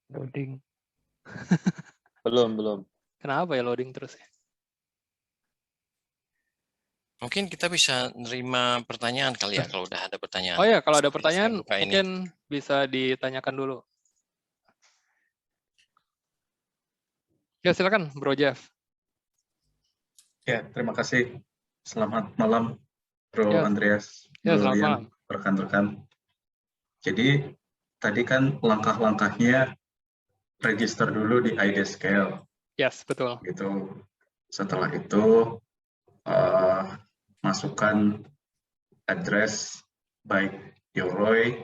Loading. Belum. Kenapa ya loading terus ya? Mungkin kita bisa nerima pertanyaan kali ya, kalau udah ada pertanyaan. Oh ya, kalau ada pertanyaan mungkin bisa ditanyakan dulu. Ya, silakan Bro Jeff. Ya, terima kasih. Selamat malam Bro Ya, Andreas, ya Bro selamat Lian, malam. rekan-rekan. Jadi tadi kan langkah-langkahnya register dulu di ID Scale Yes, betul. gitu. Setelah itu masukkan address baik Yoroi,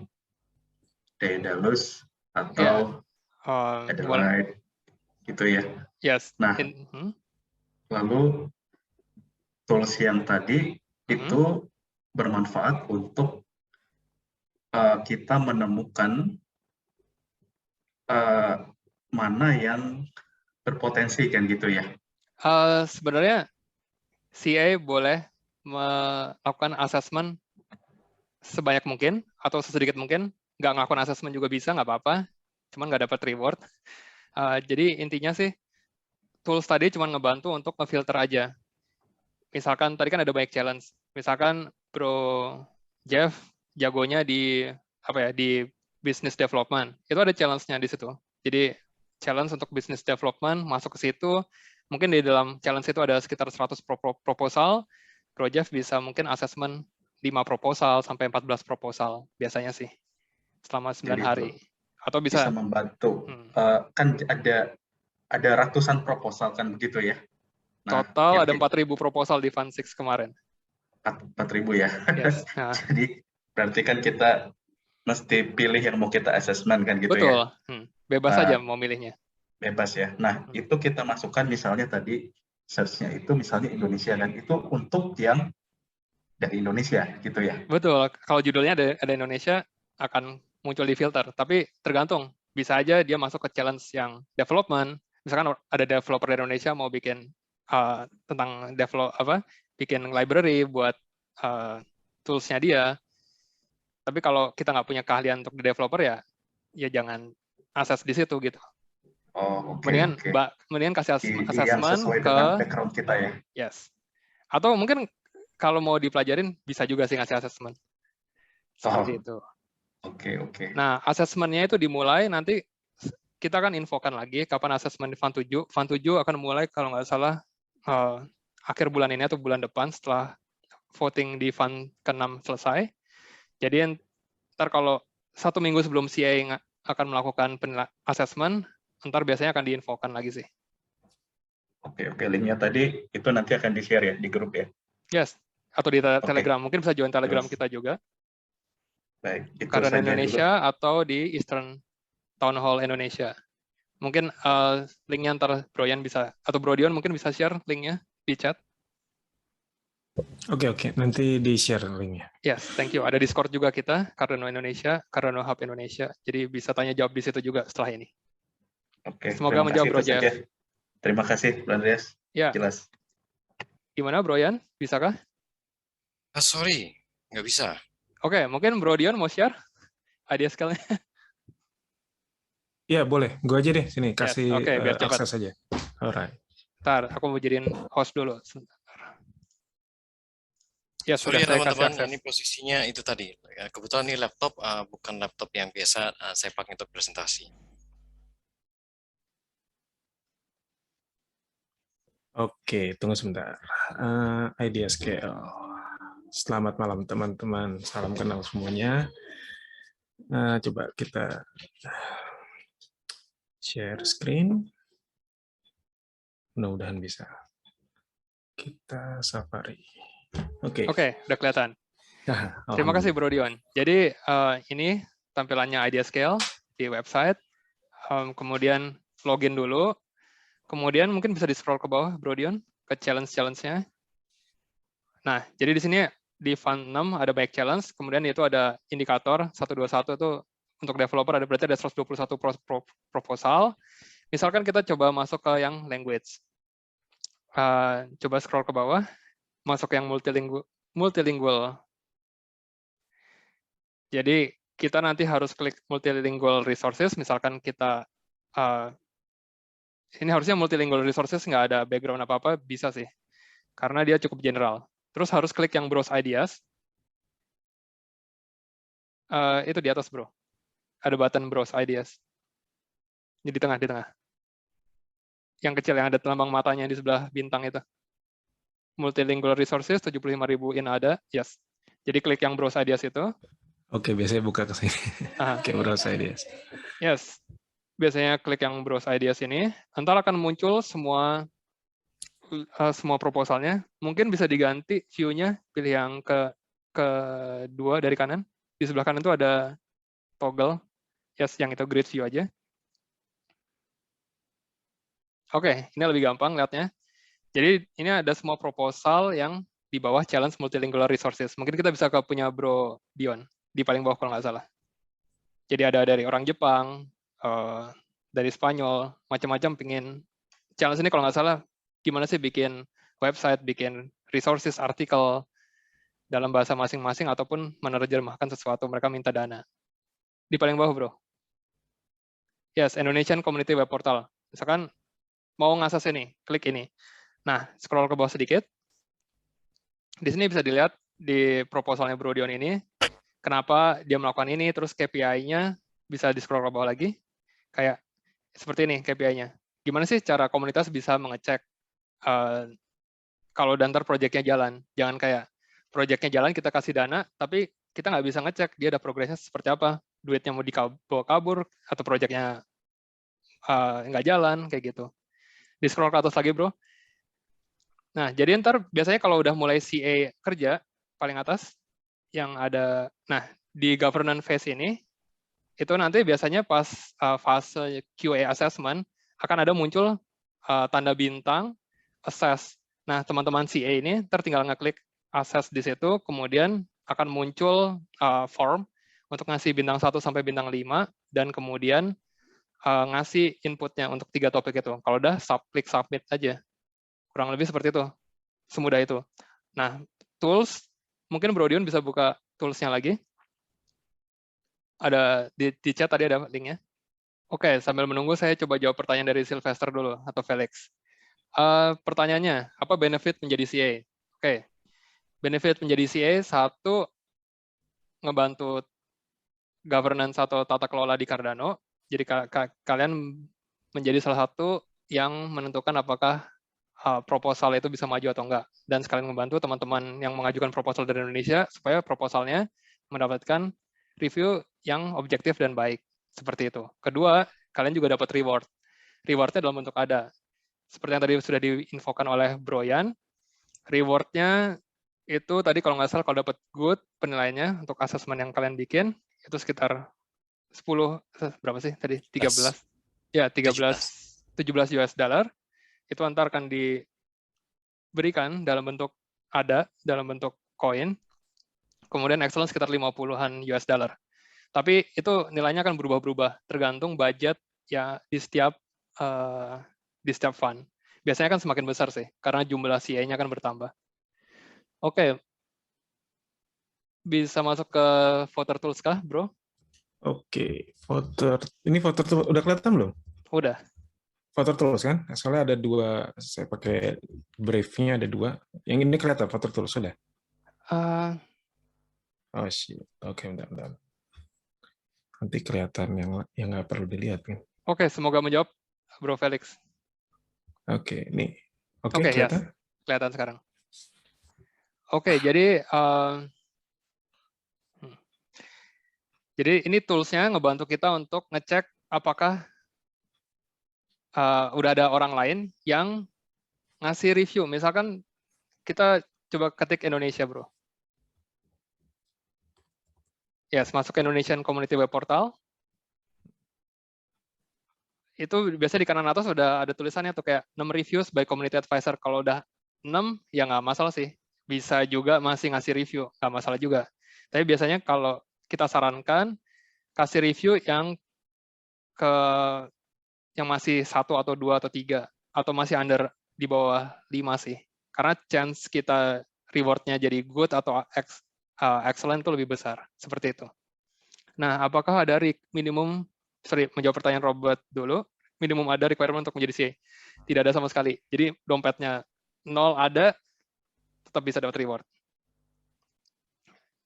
Daedalus atau Adelaide gitu ya. Yes. Nah, lalu tools yang tadi itu bermanfaat untuk kita menemukan mana yang berpotensi kan gitu ya. Sebenarnya CA boleh melakukan assessment sebanyak mungkin atau sesedikit mungkin. Nggak ngelakukan assessment juga bisa, nggak apa-apa. Cuman nggak dapat reward. Jadi intinya sih, tools tadi cuma ngebantu untuk ngefilter aja. Misalkan tadi kan ada banyak challenge. Misalkan Bro Jeff jagonya di di business development. Itu ada challenge-nya di situ. Jadi challenge untuk business development masuk ke situ. Mungkin di dalam challenge itu ada sekitar 100 proposal. Bro Jeff bisa mungkin assessment 5 proposal sampai 14 proposal biasanya sih selama 9 hari. Atau bisa membantu. Kan ada ratusan proposal kan begitu ya. Nah, total ada 4.000 proposal di Fund 6 kemarin. 4.000 ya. Yes. Jadi berarti kan kita mesti pilih yang mau kita assessment kan gitu. Betul. Ya. Bebas aja mau milihnya. Bebas ya. Nah, itu kita masukkan misalnya tadi search-nya itu misalnya Indonesia dan itu untuk yang dari Indonesia gitu ya. Betul. Kalau judulnya ada Indonesia akan muncul di filter, tapi tergantung. Bisa aja dia masuk ke challenge yang development. Misalkan ada developer dari Indonesia mau bikin tentang bikin library buat tools-nya dia. Tapi kalau kita nggak punya keahlian untuk di developer ya jangan akses di situ gitu. Oh, oke. Mendingan kasih assessment sesuai ke dengan background kita ya. Yes. Atau mungkin kalau mau dipelajarin bisa juga sih ngasih assessment. Seperti itu. Oke. Nah, assessment-nya itu dimulai nanti kita akan infokan lagi kapan assessment di Fund 7. Fund 7 akan mulai kalau nggak salah akhir bulan ini atau bulan depan setelah voting di Fund ke-6 selesai. Jadi ntar kalau 1 minggu sebelum CA akan melakukan assessment, ntar biasanya akan diinfokan lagi sih. Oke. Linknya tadi itu nanti akan di-share ya di grup ya? Yes, atau di Telegram. Mungkin bisa join Telegram kita juga. Baik, itu Cardano saja Indonesia dulu. atau di Eastern Town Hall Indonesia. Mungkin linknya ntar Broyan bisa, atau Brodion mungkin bisa share linknya di chat. Oke. Nanti di-share linknya. Yes, thank you. Ada Discord juga kita, Cardano Indonesia, Cardano Hub Indonesia. Jadi bisa tanya jawab di situ juga setelah ini. Oke, semoga menjawab, Bro Jeff. Terima kasih, Bro Andreas. Ya. Jelas. Gimana, Broyan? Bisakah? Sorry, nggak bisa. Oke, mungkin Bro Dion mau share idea scale-nya. Ya, boleh. Gue aja deh sini, kasih biar cepat. akses aja. Alright. Ntar, aku mau jadiin host dulu. Ya, sorry sudah, teman-teman, ini posisinya itu tadi. Kebetulan ini laptop, bukan laptop yang biasa saya pakai untuk presentasi. Oke, tunggu sebentar. Idea Scale. Selamat malam teman-teman. Salam kenal semuanya. Coba kita share screen. Mudah-mudahan bisa. Kita Safari. Oke, udah kelihatan. Terima kasih Bro Dion. Jadi ini tampilannya Idea Scale di website. Kemudian login dulu. Kemudian mungkin bisa di-scroll ke bawah, Bro Dion, ke challenge-nya. Nah, jadi di sini di Fund 6 ada banyak challenge, kemudian itu ada indikator 121 itu untuk developer berarti ada 121 proposal. Misalkan kita coba masuk ke yang language. Coba scroll ke bawah, masuk ke yang multilingual. Jadi kita nanti harus klik multilingual resources, misalkan kita ini harusnya multilingual resources nggak ada background apa-apa, bisa sih. Karena dia cukup general. Terus harus klik yang browse ideas. Itu di atas, bro. Ada button browse ideas. Di tengah. Yang kecil, yang ada lambang matanya di sebelah bintang itu. multilingual resources 75.000 in ada, yes. Jadi klik yang browse ideas itu. Oke, biasanya buka ke sini. Ah, Oke, browse ideas. yes. Biasanya klik yang browse ideas ini, ntar akan muncul semua proposalnya. Mungkin bisa diganti view-nya, pilih yang kedua dari kanan. Di sebelah kanan itu ada toggle, yes, yang itu grid view aja. Oke, ini lebih gampang lihatnya. Jadi ini ada semua proposal yang di bawah challenge multilingual resources. Mungkin kita bisa ke punya Bro Dion, di paling bawah kalau nggak salah. Jadi ada dari orang Jepang, dari Spanyol, macam-macam pingin. Challenge ini kalau nggak salah, gimana sih bikin website, bikin resources, artikel dalam bahasa masing-masing, ataupun menerjemahkan sesuatu, mereka minta dana. Di paling bawah, Bro. Yes, Indonesian Community Web Portal. Misalkan mau ngasas ini, klik ini. Nah, scroll ke bawah sedikit. Di sini bisa dilihat di proposalnya Bro Dion ini, kenapa dia melakukan ini, terus KPI-nya bisa di-scroll ke bawah lagi. Kayak seperti ini KPI-nya. Gimana sih cara komunitas bisa mengecek kalau dantar proyeknya jalan? Jangan kayak proyeknya jalan, kita kasih dana, tapi kita nggak bisa ngecek dia ada progresnya seperti apa. Duitnya mau dibawa kabur, atau proyeknya nggak jalan, kayak gitu. Di-scroll ke atas lagi, Bro. Nah, jadi ntar biasanya kalau udah mulai CA kerja, paling atas, yang ada, nah, di governance phase ini, itu nanti biasanya pas fase QA assessment, akan ada muncul tanda bintang, assess. Nah, teman-teman CA ini ntar tinggal ngeklik assess di situ, kemudian akan muncul form untuk ngasih bintang 1 sampai bintang 5, dan kemudian ngasih inputnya untuk 3 topik itu. Kalau udah, klik submit aja. Kurang lebih seperti itu. Semudah itu. Nah, tools, mungkin Bro Dion bisa buka tools-nya lagi. Ada di chat tadi ada linknya. Oke, sambil menunggu saya coba jawab pertanyaan dari Sylvester dulu, atau Felix. Pertanyaannya, apa benefit menjadi CA? Oke, benefit menjadi CA, satu, ngebantu governance atau tata kelola di Cardano. Jadi kalian menjadi salah satu yang menentukan apakah proposal itu bisa maju atau enggak. Dan sekalian membantu teman-teman yang mengajukan proposal dari Indonesia supaya proposalnya mendapatkan review yang objektif dan baik. Seperti itu. Kedua, kalian juga dapat reward. Rewardnya dalam bentuk ada. Seperti yang tadi sudah diinfokan oleh Broyan, rewardnya itu tadi kalau nggak salah kalau dapat good penilaiannya untuk asesmen yang kalian bikin, itu sekitar 10, berapa sih tadi? 13. Ya, 17 US dollar. Itu antar akan diberikan dalam bentuk ada, dalam bentuk koin, kemudian excellence sekitar 50-an US dollar. Tapi itu nilainya akan berubah-ubah, tergantung budget ya di setiap fund. Biasanya kan semakin besar sih, karena jumlah CA-nya akan bertambah. Oke, bisa masuk ke voter tools kah, Bro? Oke, ini voter tools udah kelihatan belum? Udah. Voter tools kan? Soalnya ada 2, saya pakai Brave-nya ada 2. Yang ini kelihatan voter tools sudah? Oh shit, oke, bentar. Nanti kelihatan yang nggak perlu dilihat kan? Oke, semoga menjawab, Bro Felix. Oke, nih. Oke, Yes. kelihatan? Kelihatan sekarang. Oke, jadi ini tools-nya ngebantu kita untuk ngecek apakah udah ada orang lain yang ngasih review. Misalkan kita coba ketik Indonesia, Bro. Yes, masuk ke Indonesian Community Web Portal. Itu biasa di kanan atas udah ada tulisannya tuh kayak 6 reviews by community advisor. Kalau udah 6, ya nggak masalah sih. Bisa juga masih ngasih review, nggak masalah juga. Tapi biasanya kalau kita sarankan, kasih review yang masih 1 atau 2 atau 3, atau masih under di bawah 5 sih. Karena chance kita reward-nya jadi good atau excellent itu lebih besar. Seperti itu. Nah, apakah ada minimum, menjawab pertanyaan Robert dulu, minimum ada requirement untuk menjadi CA? Tidak ada sama sekali. Jadi dompetnya 0 ada, tetap bisa dapat reward.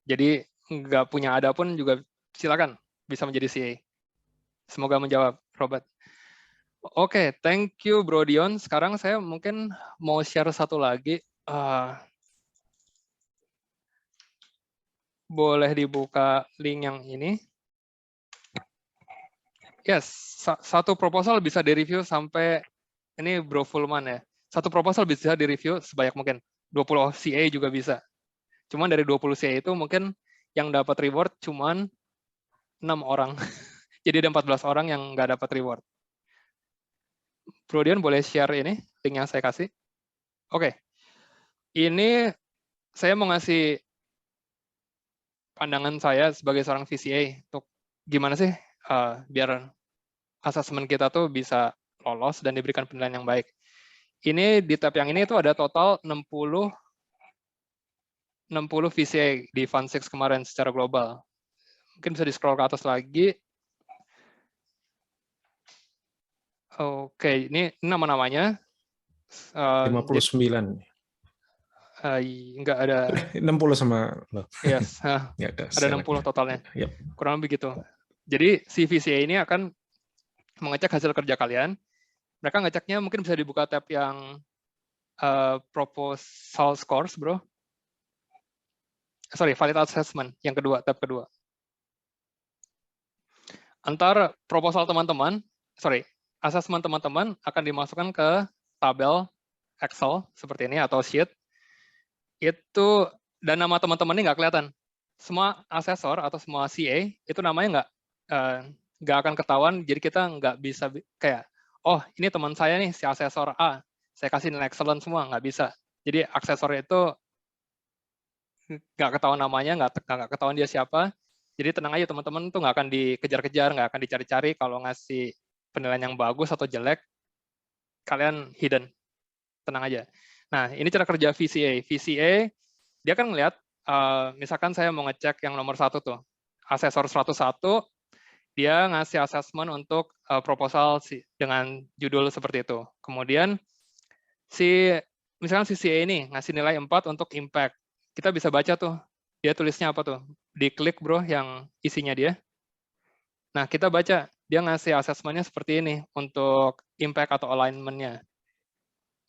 Jadi nggak punya ada pun juga silakan bisa menjadi CA. Semoga menjawab, Robert. Oke, thank you Bro Dion. Sekarang saya mungkin mau share satu lagi boleh dibuka link yang ini. Yes, satu proposal bisa direview sampai, ini Bro Fullman ya, satu proposal bisa direview sebanyak mungkin, 20 CA juga bisa. Cuman dari 20 CA itu mungkin yang dapat reward cuman 6 orang. Jadi ada 14 orang yang nggak dapat reward. Bro Dian boleh share ini, link yang saya kasih? Oke. Ini saya mau ngasih pandangan saya sebagai seorang VCA untuk gimana sih biar asesmen kita tuh bisa lolos dan diberikan penilaian yang baik. Ini di tab yang ini itu ada total 60 VCA di Fund 6 kemarin secara global. Mungkin bisa di-scroll ke atas lagi. Oke, ini nama-namanya. 59. Enggak ada. 60 sama lo. Yes, Ya, ada 60 totalnya. Yep. Kurang lebih gitu. Jadi si VCA ini akan mengecek hasil kerja kalian. Mereka ngeceknya mungkin bisa dibuka tab yang proposal scores, bro. Sorry, valid assessment yang kedua, tab kedua. Antar proposal teman-teman, assessment teman-teman akan dimasukkan ke tabel Excel seperti ini atau sheet. Itu dan nama teman-teman ini nggak kelihatan. Semua asesor atau semua CA itu namanya nggak akan ketahuan. Jadi kita nggak bisa kayak, oh ini teman saya nih si asesor A, saya kasih nilai excellent semua, nggak bisa. Jadi asesor itu nggak ketahuan namanya, nggak ketahuan dia siapa. Jadi tenang aja teman-teman tuh nggak akan dikejar-kejar, nggak akan dicari-cari kalau ngasih penilaian yang bagus atau jelek, kalian hidden. Tenang aja. Nah, ini cara kerja VCA. VCA, dia kan ngelihat, misalkan saya mau ngecek yang nomor 1 tuh, asesor 101, dia ngasih assessment untuk proposal dengan judul seperti itu. Kemudian, misalkan si CA ini ngasih nilai 4 untuk impact. Kita bisa baca tuh, dia tulisnya apa tuh? Diklik bro yang isinya dia. Nah, kita baca, dia ngasih assessment-nya seperti ini untuk impact atau alignment-nya.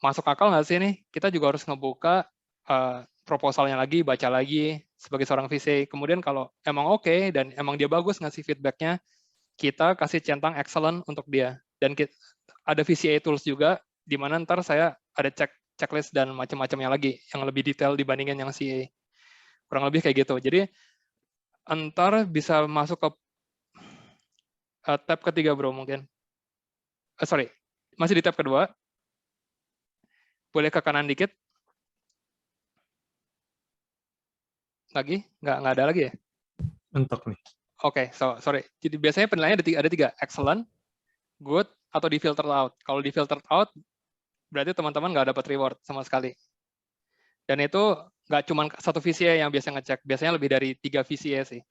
Masuk akal nggak sih ini? Kita juga harus ngebuka proposalnya lagi, baca lagi sebagai seorang VCA. Kemudian kalau emang oke dan emang dia bagus ngasih feedback-nya, kita kasih centang excellent untuk dia. Dan ada VCA tools juga, di mana ntar saya ada checklist dan macam-macamnya lagi, yang lebih detail dibandingin yang CA. Kurang lebih kayak gitu. Jadi, ntar bisa masuk ke tab ketiga, bro, mungkin. Masih di tab kedua. Boleh ke kanan dikit. Lagi? Nggak ada lagi ya? Mentok nih. Oke, sorry. Jadi biasanya penilaiannya ada tiga. Excellent, good, atau di filtered out. Kalau di filtered out, berarti teman-teman nggak dapat reward sama sekali. Dan itu nggak cuma satu VCA yang biasa ngecek. Biasanya lebih dari 3 VCA sih.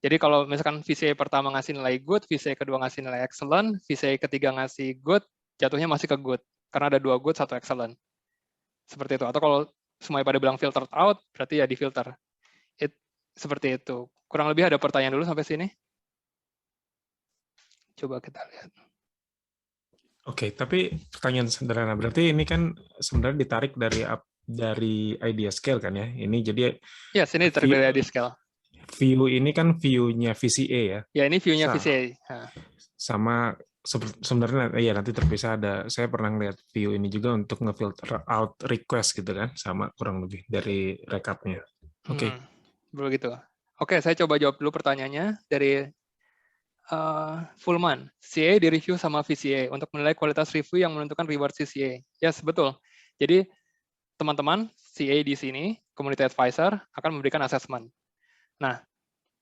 Jadi kalau misalkan VCA pertama ngasih nilai good, VCA kedua ngasih nilai excellent, VCA ketiga ngasih good, jatuhnya masih ke good. Karena ada 2 good, 1 excellent. Seperti itu. Atau kalau semuanya pada bilang filtered out, berarti ya di filter. Seperti itu. Kurang lebih ada pertanyaan dulu sampai sini? Coba kita lihat. Oke, tapi pertanyaan sederhana. Berarti ini kan sebenarnya ditarik dari idea scale kan ya? Ini jadi Yes, ini ditarik dari idea scale. View ini kan view-nya VCA ya? Ya, ini view-nya VCA. Sama sebenarnya ya nanti terpisah ada, saya pernah ngeliat view ini juga untuk ngefilter out request gitu kan, sama kurang lebih dari recap-nya. Oke. Begitu. Oke, saya coba jawab dulu pertanyaannya dari Fullman. CA di review sama VCA untuk menilai kualitas review yang menentukan reward CCA. Yes, betul. Jadi teman-teman CA di sini, community advisor akan memberikan assessment. Nah,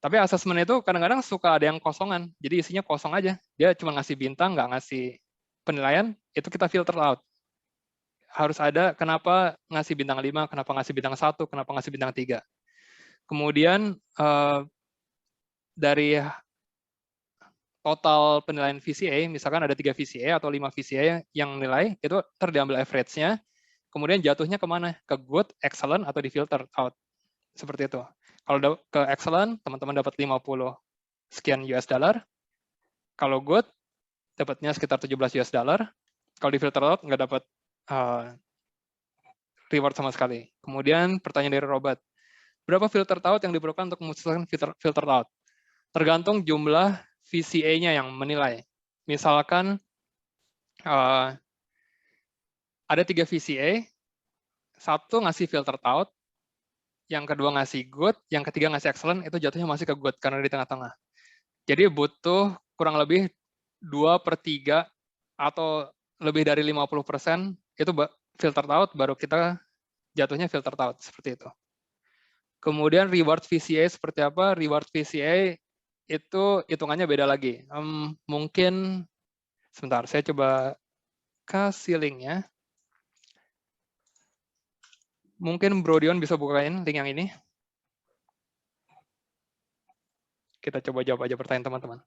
tapi assessment itu kadang-kadang suka ada yang kosongan. Jadi isinya kosong aja. Dia cuma ngasih bintang, nggak ngasih penilaian, itu kita filter out. Harus ada kenapa ngasih bintang 5, kenapa ngasih bintang 1, kenapa ngasih bintang 3. Kemudian dari total penilaian VCA, misalkan ada 3 VCA atau 5 VCA yang nilai, itu terdiambil average-nya, kemudian jatuhnya kemana? Ke good, excellent, atau di filter out. Seperti itu. Kalau ke excellent, teman-teman dapat 50 sekian US dollar. Kalau good, dapatnya sekitar 17 US dollar. Kalau di filter out, nggak dapat reward sama sekali. Kemudian pertanyaan dari Robert. Berapa filter out yang diperlukan untuk memutuskan filter out? Tergantung jumlah VCA-nya yang menilai. Misalkan ada 3 VCA, satu ngasih filter out, yang kedua ngasih good, yang ketiga ngasih excellent, itu jatuhnya masih ke good karena di tengah-tengah. Jadi butuh kurang lebih 2/3 atau lebih dari 50% itu filter out, baru kita jatuhnya filter out, seperti itu. Kemudian reward VCA seperti apa? Reward VCA itu hitungannya beda lagi. Mungkin, sebentar, saya coba kasih linknya. Mungkin Bro Dion bisa bukain link yang ini. Kita coba jawab aja pertanyaan teman-teman.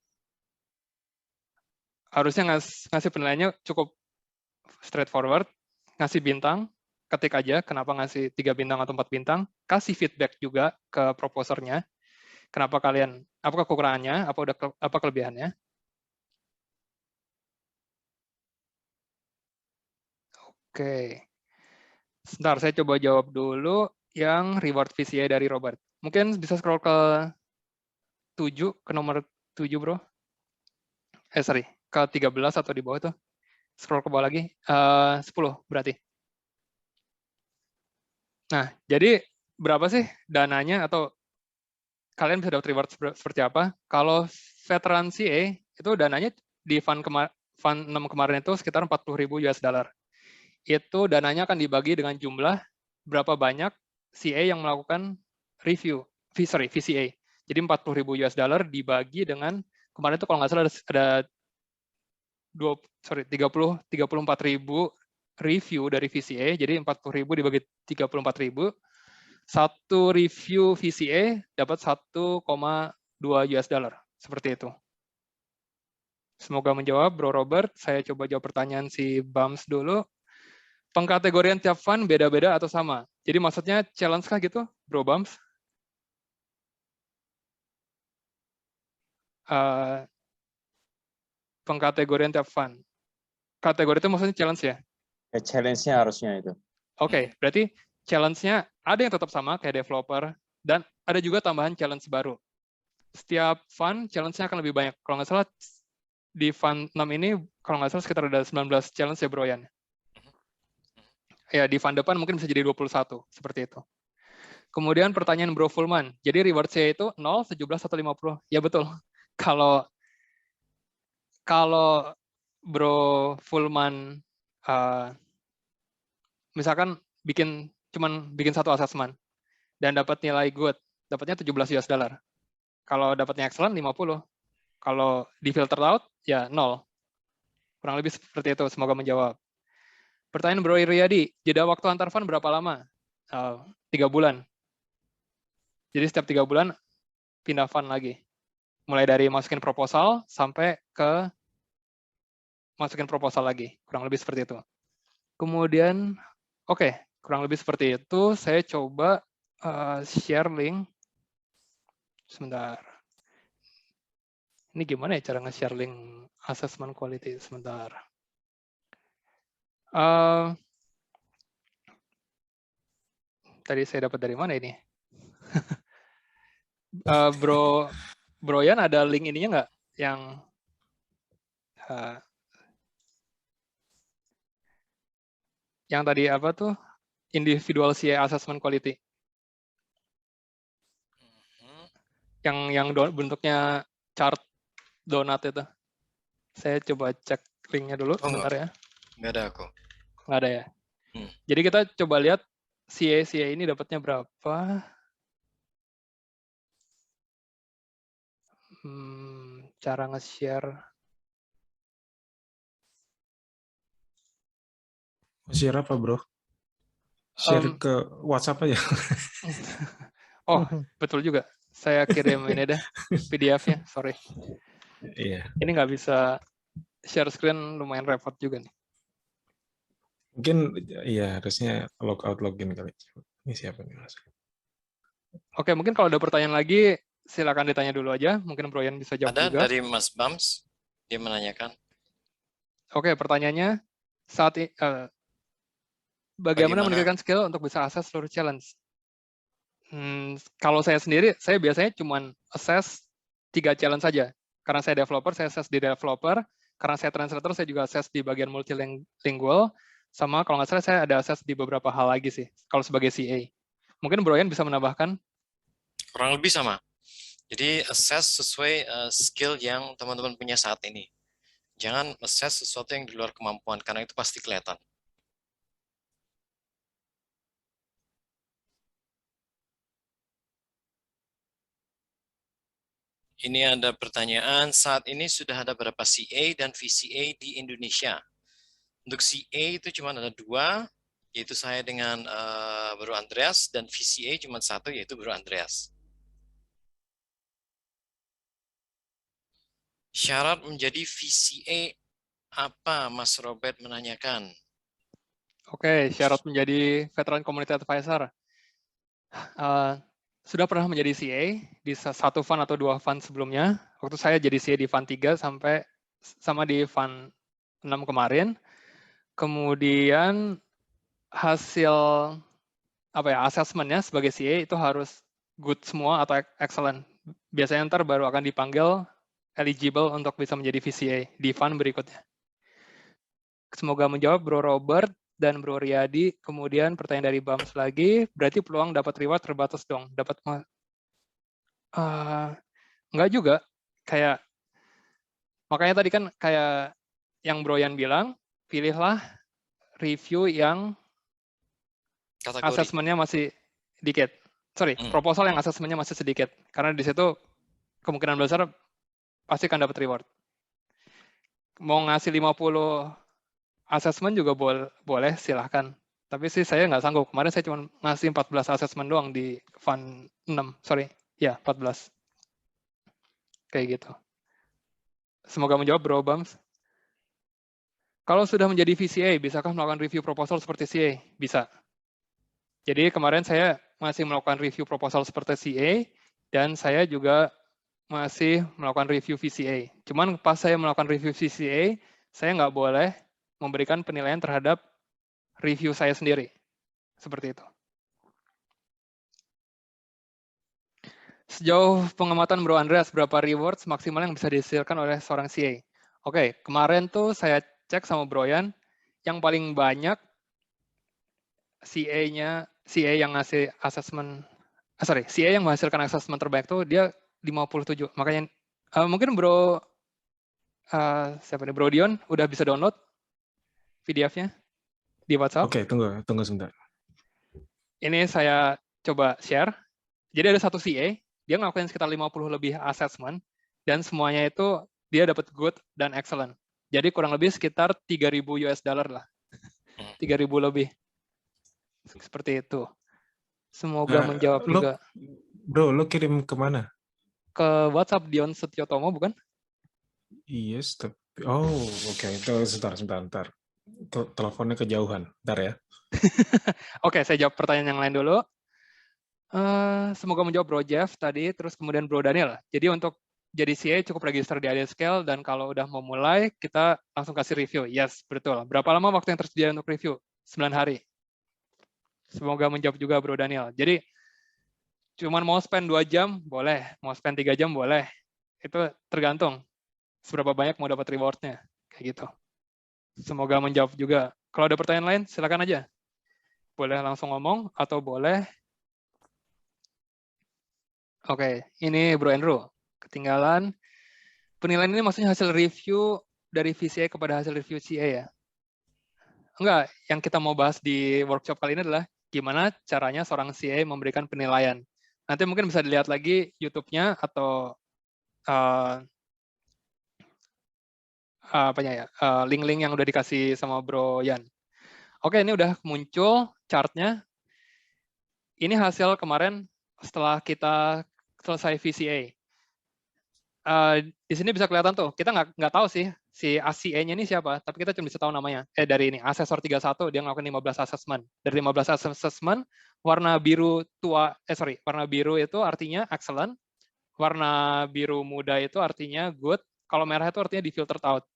Harusnya ngasih penilaiannya cukup straightforward, ngasih bintang, ketik aja kenapa ngasih 3 bintang atau 4 bintang, kasih feedback juga ke proposernya, kenapa kalian, apa kekurangannya, apa kelebihannya. Oke. Sebentar, saya coba jawab dulu yang reward VCA dari Robert. Mungkin bisa scroll ke 7, ke nomor 7, bro. Sorry, ke 13 atau di bawah itu. Scroll ke bawah lagi. 10 berarti. Nah, jadi berapa sih dananya atau kalian bisa dapat reward seperti apa? Kalau veteran CA, itu dananya di fund 6 kemarin itu sekitar 40.000 US dollar. Itu dananya akan dibagi dengan jumlah berapa banyak CA yang melakukan VCA. Jadi 40.000 US dollar dibagi dengan, kemarin itu kalau nggak salah ada 34.000 review dari VCA, jadi 40.000 dibagi 34.000, satu review VCA dapat 1,2 US dollar, seperti itu. Semoga menjawab, Bro Robert. Saya coba jawab pertanyaan si Bams dulu. Pengkategorian tiap fund beda-beda atau sama? Jadi maksudnya challenge kah gitu, Bro Bams? Pengkategorian tiap fund. Kategori itu maksudnya challenge ya? Ya, challenge-nya harusnya itu. Oke, berarti challenge-nya ada yang tetap sama kayak developer, dan ada juga tambahan challenge baru. Setiap fund challenge-nya akan lebih banyak. Kalau nggak salah di fund 6 ini, kalau nggak salah sekitar ada 19 challenge ya, Bro Yan. Ya, di fund depan mungkin bisa jadi 21, seperti itu. Kemudian pertanyaan Bro Fullman, jadi reward saya itu 0, 17, atau 50? Ya betul. Kalau Bro Fullman misalkan cuman bikin satu assessment dan dapat nilai good, dapatnya 17 US dollar. Kalau dapatnya excellent 50. Kalau di filter out ya 0. Kurang lebih seperti itu, semoga menjawab. Pertanyaan Bro Riyadi, jeda waktu antar fund berapa lama? 3 bulan. Jadi setiap 3 bulan pindah fund lagi. Mulai dari masukin proposal sampai ke masukin proposal lagi. Kurang lebih seperti itu. Kemudian, oke, kurang lebih seperti itu. Saya coba share link. Sebentar. Ini gimana ya cara nge-share link assessment quality? Sebentar. Tadi saya dapat dari mana ini? Bro Yan ada link ininya nggak? Yang tadi apa tuh? Individual CA assessment quality. Yang bentuknya chart donut itu. Saya coba cek linknya dulu sebentar ya. Nggak ada aku. Nggak ada ya. Jadi kita coba lihat CA ini dapatnya berapa. Cara nge-share. Share apa, Bro? Share ke WhatsApp aja. Oh, betul juga. Saya kirim ini deh, PDF-nya, sorry. Iya. Ini nggak bisa share screen, lumayan repot juga nih. Mungkin ya harusnya logout login kali. Ini siapa nih Mas? Oke, mungkin kalau ada pertanyaan lagi, silakan ditanya dulu aja. Mungkin Bro Yan bisa jawab ada juga. Dari Mas Bams, dia menanyakan. Oke, pertanyaannya bagaimana meningkatkan skill untuk bisa akses seluruh challenge? Kalau saya sendiri, saya biasanya cuma assess 3 challenge saja. Karena saya developer, saya assess di developer. Karena saya translator, saya juga assess di bagian multilingual. Sama kalau nggak salah, saya ada assess di beberapa hal lagi sih, kalau sebagai CA. Mungkin Bro Yan bisa menambahkan? Kurang lebih sama. Jadi assess sesuai skill yang teman-teman punya saat ini. Jangan assess sesuatu yang di luar kemampuan, karena itu pasti kelihatan. Ini ada pertanyaan, saat ini sudah ada berapa CA dan VCA di Indonesia? Untuk CA itu cuma ada 2, yaitu saya dengan Bro Andreas, dan VCA cuma 1, yaitu Bro Andreas. Syarat menjadi VCA apa, Mas Robert menanyakan? Oke, syarat menjadi Veteran Community Advisor. Sudah pernah menjadi CA di 1 fund atau 2 fund sebelumnya. Waktu saya jadi CA di fund 3 sampai sama di fund 6 kemarin. Kemudian hasil assessment-nya sebagai CA itu harus good semua atau excellent. Biasanya ntar baru akan dipanggil eligible untuk bisa menjadi VCA di fund berikutnya. Semoga menjawab Bro Robert dan Bro Riyadi. Kemudian pertanyaan dari Bams lagi, berarti peluang dapat reward terbatas dong. Dapat enggak juga. Kayak makanya tadi kan kayak yang Bro Yan bilang, pilihlah review yang assessment-nya masih sedikit. Proposal yang assessment-nya masih sedikit. Karena di situ kemungkinan besar pasti akan dapat reward. Mau ngasih 50 assessment juga boleh, silahkan. Tapi sih saya nggak sanggup. Kemarin saya cuma ngasih 14 assessment doang di fund 6. 14. Kayak gitu. Semoga menjawab, Bro Bams. Kalau sudah menjadi VCA, bisakah melakukan review proposal seperti CA? Bisa. Jadi kemarin saya masih melakukan review proposal seperti CA, dan saya juga masih melakukan review VCA. Cuman pas saya melakukan review VCA, saya nggak boleh memberikan penilaian terhadap review saya sendiri. Seperti itu. Sejauh pengamatan Bro Andreas, berapa rewards maksimal yang bisa dihasilkan oleh seorang CA? Oke, kemarin tuh saya cek sama Bro Yan, yang paling banyak CA yang ngasih assessment, CA yang menghasilkan assessment terbaik tuh dia 57. Makanya mungkin Bro Bro Dion udah bisa download PDF-nya di WhatsApp. Oke, tunggu sebentar. Ini saya coba share. Jadi ada satu CA, dia ngelakuin sekitar 50 lebih assessment, dan semuanya itu dia dapat good dan excellent. Jadi kurang lebih sekitar 3.000 US dollar lah. 3.000 lebih. Seperti itu. Semoga menjawab juga. Bro, lo kirim kemana? Ke WhatsApp Dion Setiotomo, bukan? Yes, tapi... Oh, oke. Itu sebentar. Teleponnya kejauhan. Bentar ya. Oke, saya jawab pertanyaan yang lain dulu. Semoga menjawab Bro Jeff tadi, terus kemudian Bro Daniel. Jadi untuk jadi CA cukup register di IdeaScale, dan kalau udah mau mulai, kita langsung kasih review. Yes, betul. Berapa lama waktu yang tersedia untuk review? 9 hari. Semoga menjawab juga Bro Daniel. Jadi, cuman mau spend 2 jam, boleh. Mau spend 3 jam, boleh. Itu tergantung seberapa banyak mau dapat reward-nya. Kayak gitu. Semoga menjawab juga. Kalau ada pertanyaan lain, silakan aja. Boleh langsung ngomong, atau boleh. Oke, ini Bro Andrew. Ketinggalan. Penilaian ini maksudnya hasil review dari VCA kepada hasil review CA ya? Enggak, yang kita mau bahas di workshop kali ini adalah gimana caranya seorang CA memberikan penilaian. Nanti mungkin bisa dilihat lagi YouTube-nya atau link-link yang udah dikasih sama Bro Yan. Oke, ini udah muncul chart-nya. Ini hasil kemarin setelah kita selesai VCA. Di sini bisa kelihatan tuh, kita nggak tahu sih si ACA-nya ini siapa, tapi kita cuma bisa tahu namanya. Dari ini, Asesor 31, dia ngelakuin 15 assessment. Dari 15 assessment, warna biru warna biru itu artinya excellent, warna biru muda itu artinya good, kalau merah itu artinya di filtered out.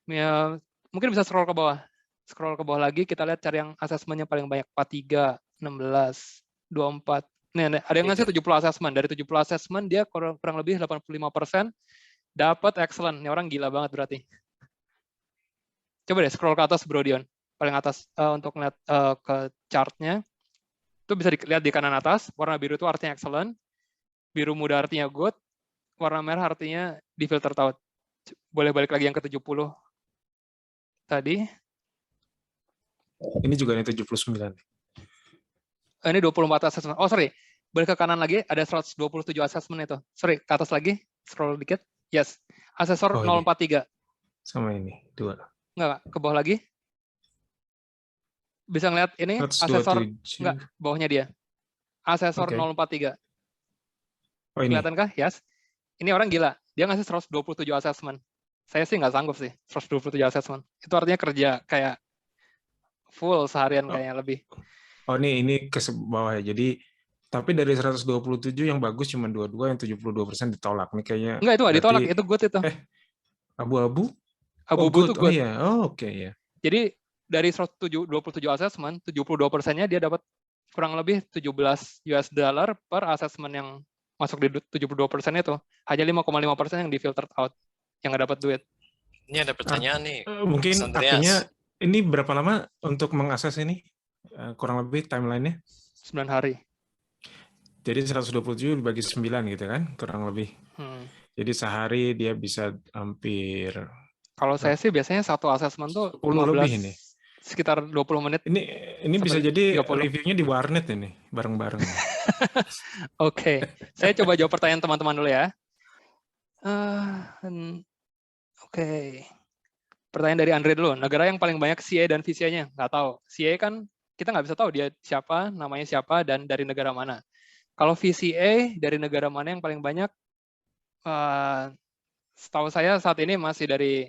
Ya, mungkin bisa scroll ke bawah. Scroll ke bawah lagi, kita lihat cari yang asesmennya paling banyak. 43, 16, 24. Nih, ada yang ngasih 70 asesmen. Dari 70 asesmen, dia kurang lebih 85% dapat excellent. Ini orang gila banget berarti. Coba deh scroll ke atas, Bro Dion. Paling atas untuk ngeliat ke chartnya. Itu bisa dilihat di kanan atas. Warna biru itu artinya excellent. Biru muda artinya good. Warna merah artinya di filter out. Boleh balik lagi yang ke 70 tadi. Ini juga nih 79. Ini 24 assessment. Oh, sorry. Balik ke kanan lagi, ada 127 assessment itu. Sorry, ke atas lagi. Scroll dikit. Yes. Asesor 043. Sama ini, 2. Enggak, ke bawah lagi. Bisa ngeliat ini, 127. asesor, enggak, bawahnya dia. Asesor Oke. 043. Oh ini. Kelihatan kah? Yes. Ini orang gila. Dia ngasih 127 assessment. Saya sih nggak sanggup sih, 127 assessment. Itu artinya kerja kayak full seharian kayaknya lebih. Oh ini ke bawah ya. Jadi tapi dari 127 yang bagus cuma 22, yang 72% ditolak. Nih kayaknya. Enggak, itu nggak ditolak, berarti itu good itu. Abu-abu? Abu-abu itu good. Oh iya, oh, oke ya. Jadi dari 127 assessment, 72%-nya dia dapat kurang lebih 17 US dollar per assessment yang masuk di 72% itu. Hanya 5,5% yang di filtered out, yang nggak dapat duit. Ini ada pertanyaan nih. Mungkin Mas Andreas. artinya ini berapa lama untuk mengakses ini? Kurang lebih timeline-nya? 9 hari. Jadi 127 dibagi 9 gitu kan, kurang lebih. Jadi sehari dia bisa hampir. Kalau saya sih biasanya satu assessment tuh 10 lebih ini. Sekitar 20 menit. Ini bisa jadi 30. Reviewnya di warnet ini, bareng-bareng. Oke, saya coba jawab pertanyaan teman-teman dulu ya. Oke. Pertanyaan dari Andre dulu. Negara yang paling banyak CA dan VCA-nya? Nggak tahu. CA kan kita nggak bisa tahu dia siapa, namanya siapa, dan dari negara mana. Kalau VCA dari negara mana yang paling banyak? Setahu saya saat ini masih dari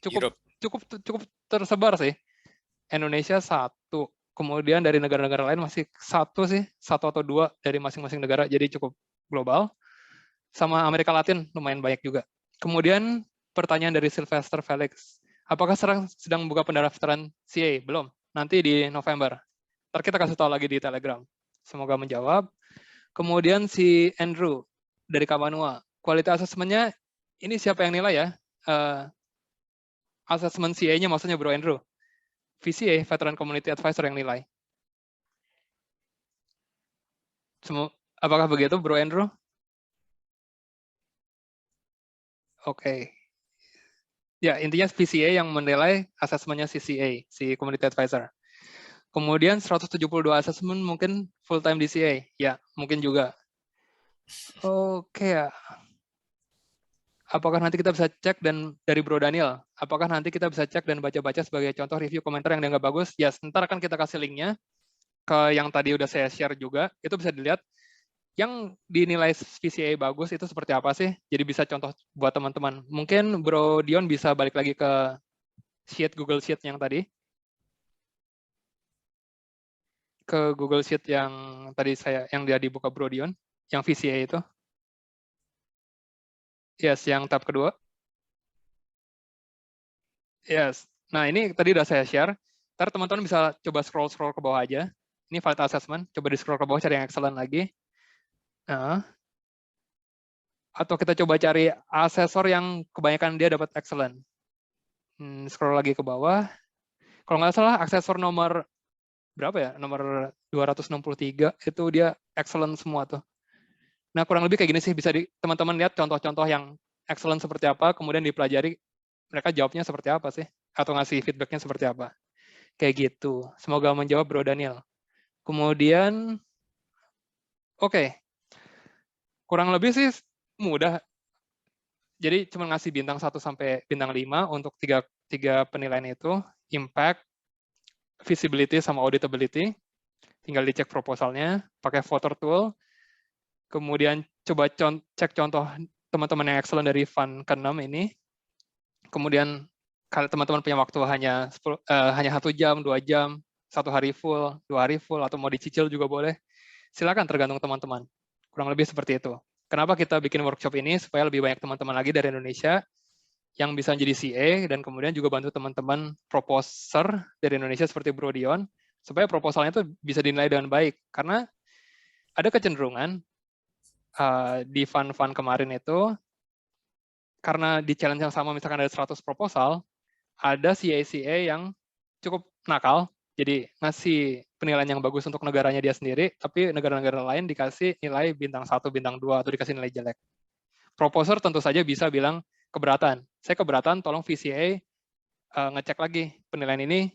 cukup tersebar sih. Indonesia 1, kemudian dari negara-negara lain masih 1 sih, 1 atau 2 dari masing-masing negara, jadi cukup global. Sama Amerika Latin lumayan banyak juga. Kemudian pertanyaan dari Sylvester Felix, apakah sedang buka pendaftaran CA? Belum, nanti di November. Ntar kita kasih tahu lagi di Telegram. Semoga menjawab. Kemudian si Andrew dari Kamanua, kualitas asesmennya ini siapa yang nilai ya? Assessment CA-nya maksudnya Bro Andrew. VCA, Veteran Community Advisor yang nilai. Apakah begitu Bro Andrew? Oke. Ya, intinya VCA yang menilai asesmennya CCA, si Community Advisor. Kemudian 172 asesmen mungkin full-time DCA. Ya, mungkin juga. Oke ya. Apakah nanti kita bisa cek dan dari Bro Daniel, apakah nanti kita bisa cek dan baca-baca sebagai contoh review komentar yang dianggap bagus? Ya, sebentar akan kita kasih linknya ke yang tadi udah saya share juga. Itu bisa dilihat yang dinilai VCA bagus itu seperti apa sih? Jadi bisa contoh buat teman-teman. Mungkin Bro Dion bisa balik lagi ke sheet Google Sheet yang tadi. Ke Google Sheet yang tadi yang dia dibuka Bro Dion, yang VCA itu. Yes, yang tab kedua. Yes. Nah, ini tadi udah saya share. Ntar teman-teman bisa coba scroll ke bawah aja. Ini valid assessment. Coba di-scroll ke bawah, cari yang excellent lagi. Nah. Atau kita coba cari asesor yang kebanyakan dia dapat excellent. Scroll lagi ke bawah. Kalau nggak salah, asesor nomor berapa ya? Nomor 263, itu dia excellent semua tuh. Nah, kurang lebih kayak gini sih, bisa teman-teman lihat contoh-contoh yang excellent seperti apa, kemudian dipelajari mereka jawabnya seperti apa sih, atau ngasih feedbacknya seperti apa. Kayak gitu. Semoga menjawab Bro Daniel. Kemudian, oke. Kurang lebih sih mudah. Jadi cuma ngasih bintang 1 sampai bintang 5 untuk tiga penilaian itu, impact, visibility, sama auditability. Tinggal dicek proposalnya, pakai voter tool. Kemudian coba cek contoh teman-teman yang excellent dari fund ke-6 ini. Kemudian kalau teman-teman punya waktu hanya 1 jam, 2 jam, 1 hari full, 2 hari full, atau mau dicicil juga boleh. Silakan, tergantung teman-teman. Kurang lebih seperti itu. Kenapa kita bikin workshop ini? Supaya lebih banyak teman-teman lagi dari Indonesia yang bisa menjadi CA, dan kemudian juga bantu teman-teman proposer dari Indonesia seperti Bro Dion, supaya proposalnya itu bisa dinilai dengan baik. Karena ada kecenderungan di fund-fund kemarin itu, karena di challenge yang sama misalkan ada 100 proposal, ada CA yang cukup nakal, jadi ngasih penilaian yang bagus untuk negaranya dia sendiri, tapi negara-negara lain dikasih nilai bintang 1, bintang 2, atau dikasih nilai jelek. Proposer tentu saja bisa bilang keberatan. Saya keberatan, tolong VCA ngecek lagi penilaian ini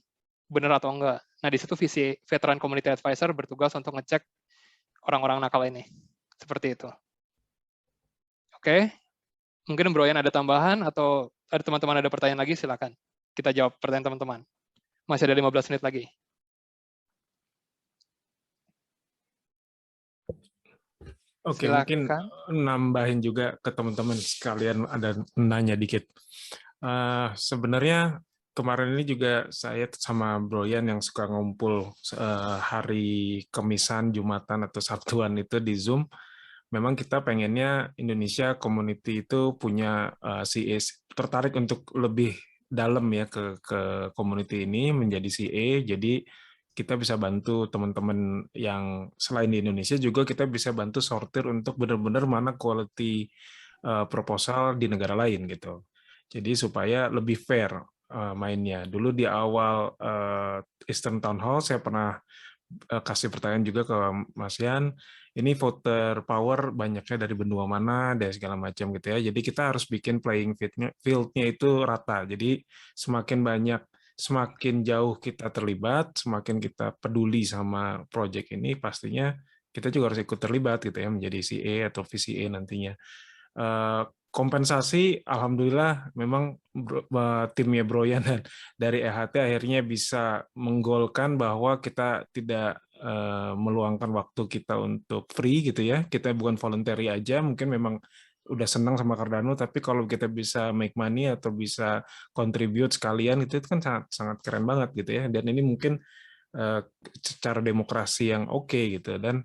benar atau enggak. Nah, di situ VCA, Veteran Community Advisor, bertugas untuk ngecek orang-orang nakal ini. Seperti itu. Oke. Mungkin Bro Yan ada tambahan, atau ada teman-teman ada pertanyaan lagi, silakan. Kita jawab pertanyaan teman-teman. Masih ada 15 menit lagi. Oke, Silakan. mungkin nambahin juga ke teman-teman sekalian, ada nanya dikit. Sebenarnya kemarin ini juga saya sama Bro Yan yang suka ngumpul hari Kemisan, Jumatan, atau Sabtuan itu di Zoom. Memang kita pengennya Indonesia community itu punya CA, tertarik untuk lebih dalam ya ke community ini menjadi CA. Jadi kita bisa bantu teman-teman yang selain di Indonesia juga kita bisa bantu sortir untuk benar-benar mana quality proposal di negara lain gitu. Jadi supaya lebih fair mainnya. Dulu di awal Eastern Town Hall saya pernah kasih pertanyaan juga ke Mas Yan, ini voter power banyaknya dari benua mana, dari segala macam gitu ya. Jadi kita harus bikin playing field-nya itu rata. Jadi semakin jauh kita terlibat, semakin kita peduli sama project ini, pastinya kita juga harus ikut terlibat gitu ya, menjadi CA atau VCA nantinya. Kompensasi, alhamdulillah memang timnya Bro Yan dan dari EHT akhirnya bisa menggolkan bahwa kita tidak meluangkan waktu kita untuk free gitu ya. Kita bukan voluntary aja, mungkin memang udah senang sama Cardano, tapi kalau kita bisa make money atau bisa contribute sekalian itu kan sangat keren banget gitu ya. Dan ini mungkin secara demokrasi yang oke gitu. Dan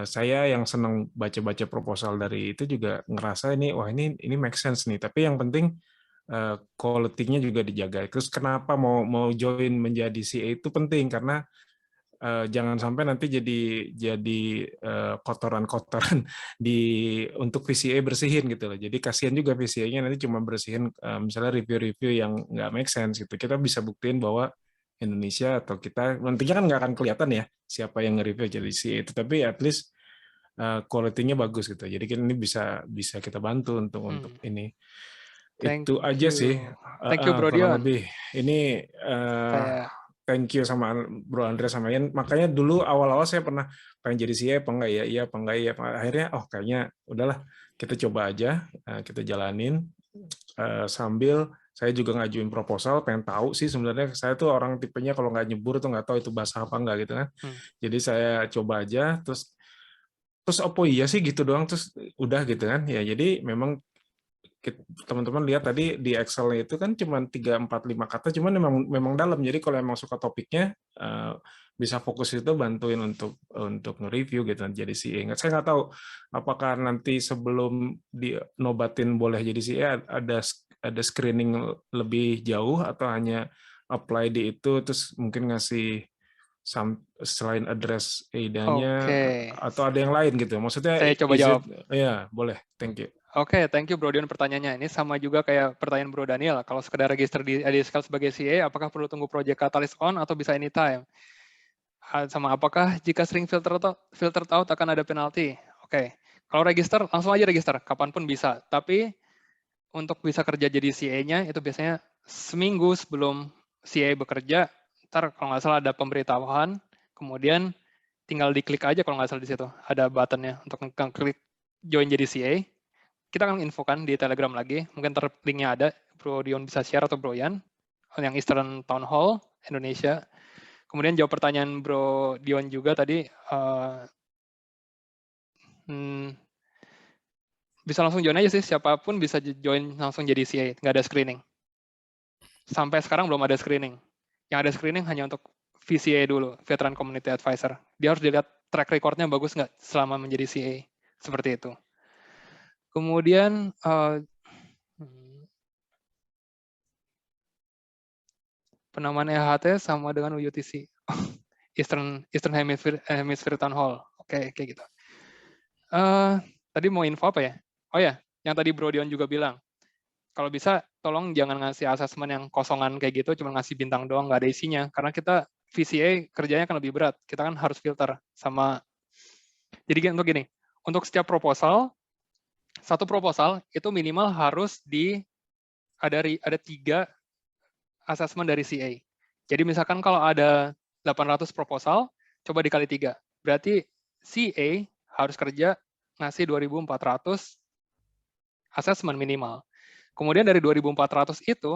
saya yang senang baca-baca proposal dari itu juga ngerasa ini wah ini make sense nih. Tapi yang penting quality-nya juga dijaga. Terus kenapa mau join menjadi CA itu penting karena jangan sampai nanti jadi kotoran-kotoran untuk VCA bersihin gitu loh. Jadi kasihan juga VCA-nya nanti cuma bersihin misalnya review-review yang nggak make sense gitu. Kita bisa buktiin bahwa Indonesia atau kita nantinya kan nggak akan kelihatan ya siapa yang nge-review jadi CA itu, tapi at least quality-nya bagus gitu. Jadi ini bisa kita bantu untuk ini. Itu aja sih. Thank you Bro kurang Dion. lebih. Ini thank you sama Bro Andre sama Yan. Makanya dulu awal-awal saya pernah pengen jadi CA apa enggak ya, iya apa enggak ya. Akhirnya kayaknya udahlah kita coba aja, kita jalanin sambil saya juga ngajuin proposal, pengen tahu sih sebenarnya saya tuh orang tipenya kalau nggak nyebur tuh nggak tahu itu basah apa enggak gitu kan. Jadi saya coba aja terus apa iya sih gitu doang terus udah gitu kan. Ya jadi memang teman-teman lihat tadi di Excel itu kan cuma 3, 4, 5 kata, cuman memang dalam. Jadi kalau emang suka topiknya bisa fokus itu bantuin untuk nge-review gitu jadi CA. Saya nggak tahu apakah nanti sebelum dinobatin boleh jadi CA ada screening lebih jauh atau hanya apply di itu terus mungkin ngasih selain address ID-nya atau ada yang lain gitu. Maksudnya saya coba jawab. Ya, boleh. Thank you. Oke, thank you Bro Dion pertanyaannya. Ini sama juga kayak pertanyaan Bro Daniel. Kalau sekedar register di IDSCAL sebagai CA, apakah perlu tunggu project Catalyst on atau bisa anytime? Sama apakah jika sering filter out akan ada penalti? Oke, kalau register, langsung aja register. Kapanpun bisa. Tapi untuk bisa kerja jadi CA-nya, itu biasanya seminggu sebelum CA bekerja, ntar kalau nggak salah ada pemberitahuan, kemudian tinggal diklik aja kalau nggak salah di situ. Ada buttonnya untuk klik join jadi CA. Kita akan infokan di Telegram lagi, mungkin linknya ada, Bro Dion bisa share atau Bro Yan, yang Eastern Town Hall, Indonesia. Kemudian jawab pertanyaan Bro Dion juga tadi, bisa langsung join aja sih, siapapun bisa join langsung jadi CA, nggak ada screening. Sampai sekarang belum ada screening. Yang ada screening hanya untuk VCA dulu, Veteran Community Advisor. Dia harus dilihat track record-nya bagus nggak selama menjadi CA, seperti itu. Kemudian Penamaan EHT sama dengan UTC. Eastern Hemisphere Town Hall. Oke, kayak gitu. Tadi mau info apa ya? Oh ya, yang tadi Bro Dion juga bilang, kalau bisa tolong jangan ngasih asesmen yang kosongan kayak gitu, cuma ngasih bintang doang, nggak ada isinya. Karena kita VCA kerjanya kan lebih berat. Kita kan harus filter sama. Jadi untuk gini, untuk setiap proposal, satu proposal itu minimal harus ada 3 asesmen dari CA. Jadi misalkan kalau ada 800 proposal, coba dikali 3. Berarti CA harus kerja ngasih 2.400 asesmen minimal. Kemudian dari 2.400 itu,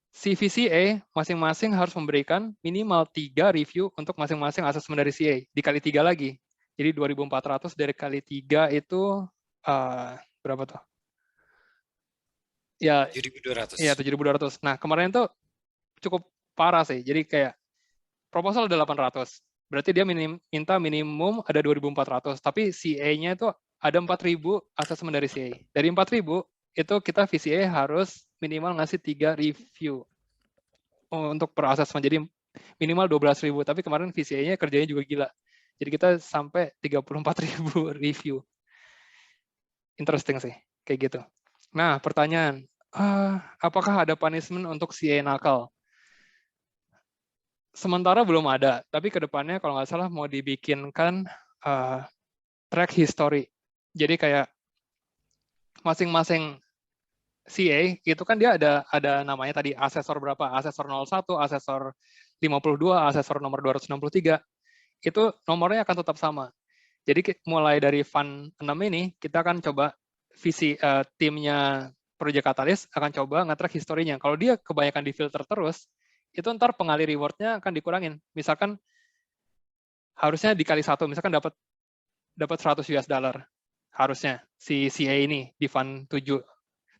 si VCA masing-masing harus memberikan minimal 3 review untuk masing-masing asesmen dari CA. Dikali 3 lagi. Jadi 2.400 dari kali 3 itu berapa tuh? Ya, 7.200. Iya, 7.200. Nah, kemarin tuh cukup parah sih. Jadi kayak proposal ada 800. Berarti dia minta minimum ada 2.400. Tapi CA-nya itu ada 4.000 asesmen dari CA. Dari 4.000, itu kita VCA harus minimal ngasih 3 review untuk per asesmen. Jadi minimal 12.000. Tapi kemarin VCA-nya kerjanya juga gila. Jadi kita sampai 34.000 review. Interesting sih, kayak gitu. Nah, pertanyaan, apakah ada punishment untuk CA nakal? Sementara belum ada, tapi kedepannya kalau nggak salah mau dibikinkan track history. Jadi kayak masing-masing CA itu kan dia ada namanya tadi asesor berapa, asesor 01, asesor 52, asesor nomor 263. Itu nomornya akan tetap sama. Jadi mulai dari fund 6 ini kita akan coba timnya Project Catalyst akan coba nge-track historinya. Kalau dia kebanyakan di-filter terus, itu ntar pengali reward-nya akan dikurangin. Misalkan harusnya dikali 1, misalkan dapat 100 US dollar harusnya si CA ini di fund 7.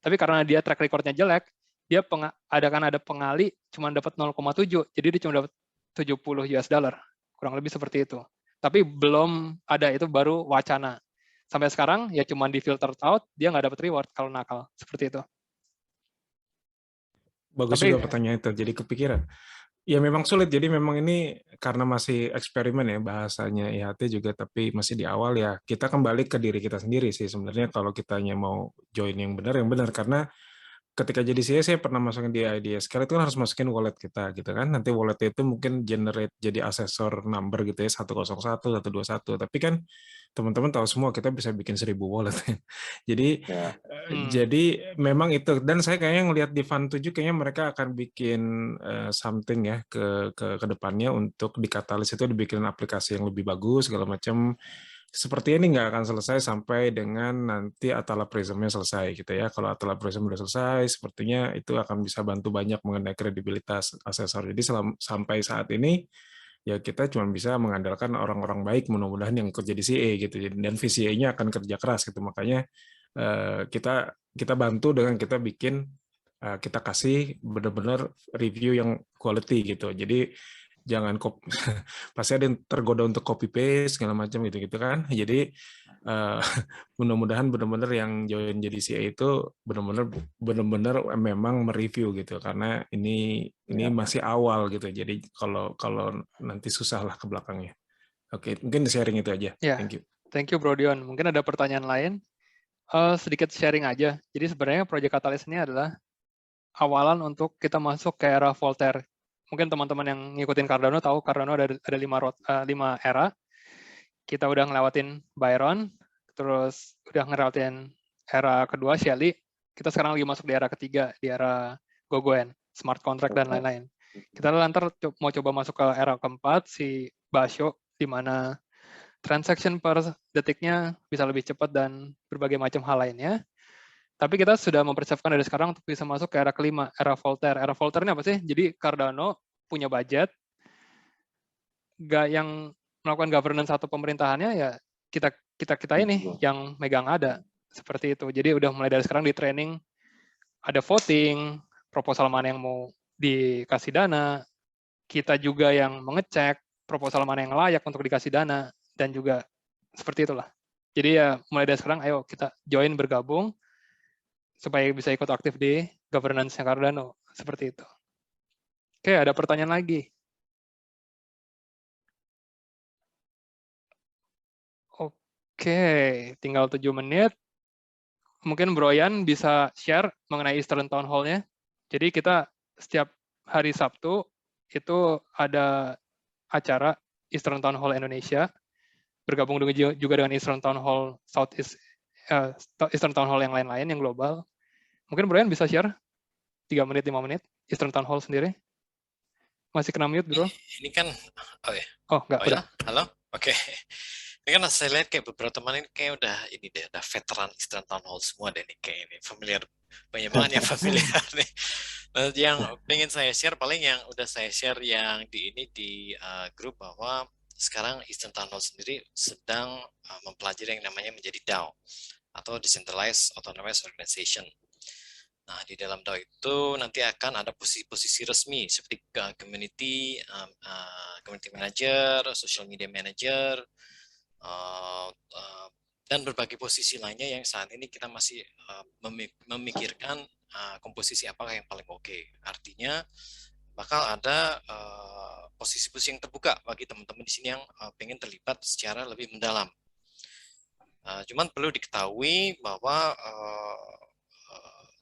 Tapi karena dia track record-nya jelek, dia ada pengali cuma dapat 0,7, jadi dia cuma dapat 70 US dollar. Kurang lebih seperti itu. Tapi belum ada, itu baru wacana. Sampai sekarang ya cuma di filter out, dia nggak dapat reward kalau nakal. Seperti itu. Bagus juga pertanyaan itu, jadi kepikiran. Ya memang sulit, jadi memang ini karena masih eksperimen ya bahasanya IHT juga, tapi masih di awal ya, kita kembali ke diri kita sendiri sih sebenarnya kalau kitanya mau join yang benar, karena ketika jadi saya pernah masukin di IDSCAL itu kan harus masukin wallet kita gitu kan, nanti walletnya itu mungkin generate jadi asesor number gitu ya, 101, 121, tapi kan teman-teman tahu semua kita bisa bikin 1000 wallet. Jadi jadi memang itu, dan saya kayaknya ngelihat di Fund 7 kayaknya mereka akan bikin something ya ke depannya untuk di Catalyst itu dibikin aplikasi yang lebih bagus segala macam. Seperti ini nggak akan selesai sampai dengan nanti Atala Prism-nya selesai gitu ya. Kalau Atala Prism udah selesai, sepertinya itu akan bisa bantu banyak mengenai kredibilitas asesor. Jadi sampai saat ini ya kita cuma bisa mengandalkan orang-orang baik, mudah-mudahan yang kerja di CA gitu. Dan VCA-nya akan kerja keras gitu. Makanya kita bantu dengan kita bikin, kita kasih benar-benar review yang quality gitu. Jadi jangan pasti ada yang tergoda untuk copy paste segala macam gitu kan. Jadi mudah-mudahan benar-benar yang join jadi CA itu benar-benar memang mereview gitu, karena ini masih awal gitu. Jadi kalau nanti susah lah ke belakangnya. Oke, mungkin sharing itu aja. Ya, thank you Bro Dion. Mungkin ada pertanyaan lain? Sedikit sharing aja. Jadi sebenarnya Project Catalyst ini adalah awalan untuk kita masuk ke era Voltaire. Mungkin teman-teman yang ngikutin Cardano tahu Cardano ada 5 era. Kita udah ngelewatin Byron, terus udah ngelewatin era kedua Shelley. Kita sekarang lagi masuk di era ketiga, di era Goguen, smart contract dan lain-lain. Kita lantar mau coba masuk ke era keempat si Basho, di mana transaction per detiknya bisa lebih cepat dan berbagai macam hal lainnya. Tapi kita sudah mempersiapkan dari sekarang untuk bisa masuk ke era kelima, era Voltaire. Era Voltaire ini apa sih? Jadi Cardano punya budget, yang melakukan governance satu pemerintahannya ya kita ini yang megang ada. Seperti itu. Jadi udah mulai dari sekarang di training, ada voting, proposal mana yang mau dikasih dana, kita juga yang mengecek proposal mana yang layak untuk dikasih dana, dan juga seperti itulah. Jadi ya mulai dari sekarang ayo kita join bergabung supaya bisa ikut aktif di governance-nya Cardano, seperti itu. Oke, ada pertanyaan lagi. Oke, tinggal 7 menit. Mungkin Bro Yan bisa share mengenai Eastern Town Hall-nya. Jadi kita setiap hari Sabtu itu ada acara Eastern Town Hall Indonesia, bergabung juga dengan Eastern Town Hall Southeast, Eastern Town Hall yang lain-lain, yang global. Mungkin Bro Yan bisa share 3 menit, 5 menit, Eastern Town Hall sendiri. Masih kena mute, Bro? Ini kan, oh ya, Oh, enggak, oh ya, udah. halo, oke. Ini kan saya lihat kayak beberapa teman ini kayak udah ini deh, udah veteran Eastern Town Hall semua deh nih kayak ini familiar, banyak banget yang familiar nih. Nah, yang pengen saya share paling yang udah saya share yang di grup bahwa sekarang Eastern Town Hall sendiri sedang mempelajari yang namanya menjadi DAO atau Decentralized Autonomous Organization. Nah, di dalam DAO itu nanti akan ada posisi-posisi resmi seperti community manager, social media manager, dan berbagai posisi lainnya yang saat ini kita masih memikirkan komposisi apakah yang paling oke. Artinya bakal ada posisi-posisi yang terbuka bagi teman-teman di sini yang pengen terlibat secara lebih mendalam. Cuman perlu diketahui bahwa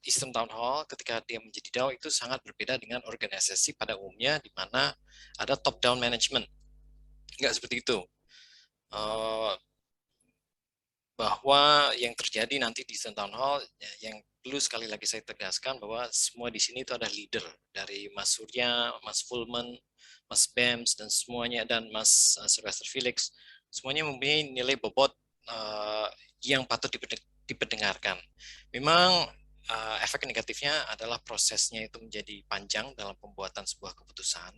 Eastern Town Hall ketika dia menjadi DAO itu sangat berbeda dengan organisasi pada umumnya di mana ada top down management. Enggak seperti itu. Bahwa yang terjadi nanti di Eastern Town Hall yang perlu sekali lagi saya tegaskan bahwa semua di sini itu ada leader dari Mas Surya, Mas Fulman, Mas Bems dan semuanya dan Mas Sylvester Felix semuanya mempunyai nilai bobot yang patut diperdengarkan. Memang efek negatifnya adalah prosesnya itu menjadi panjang dalam pembuatan sebuah keputusan,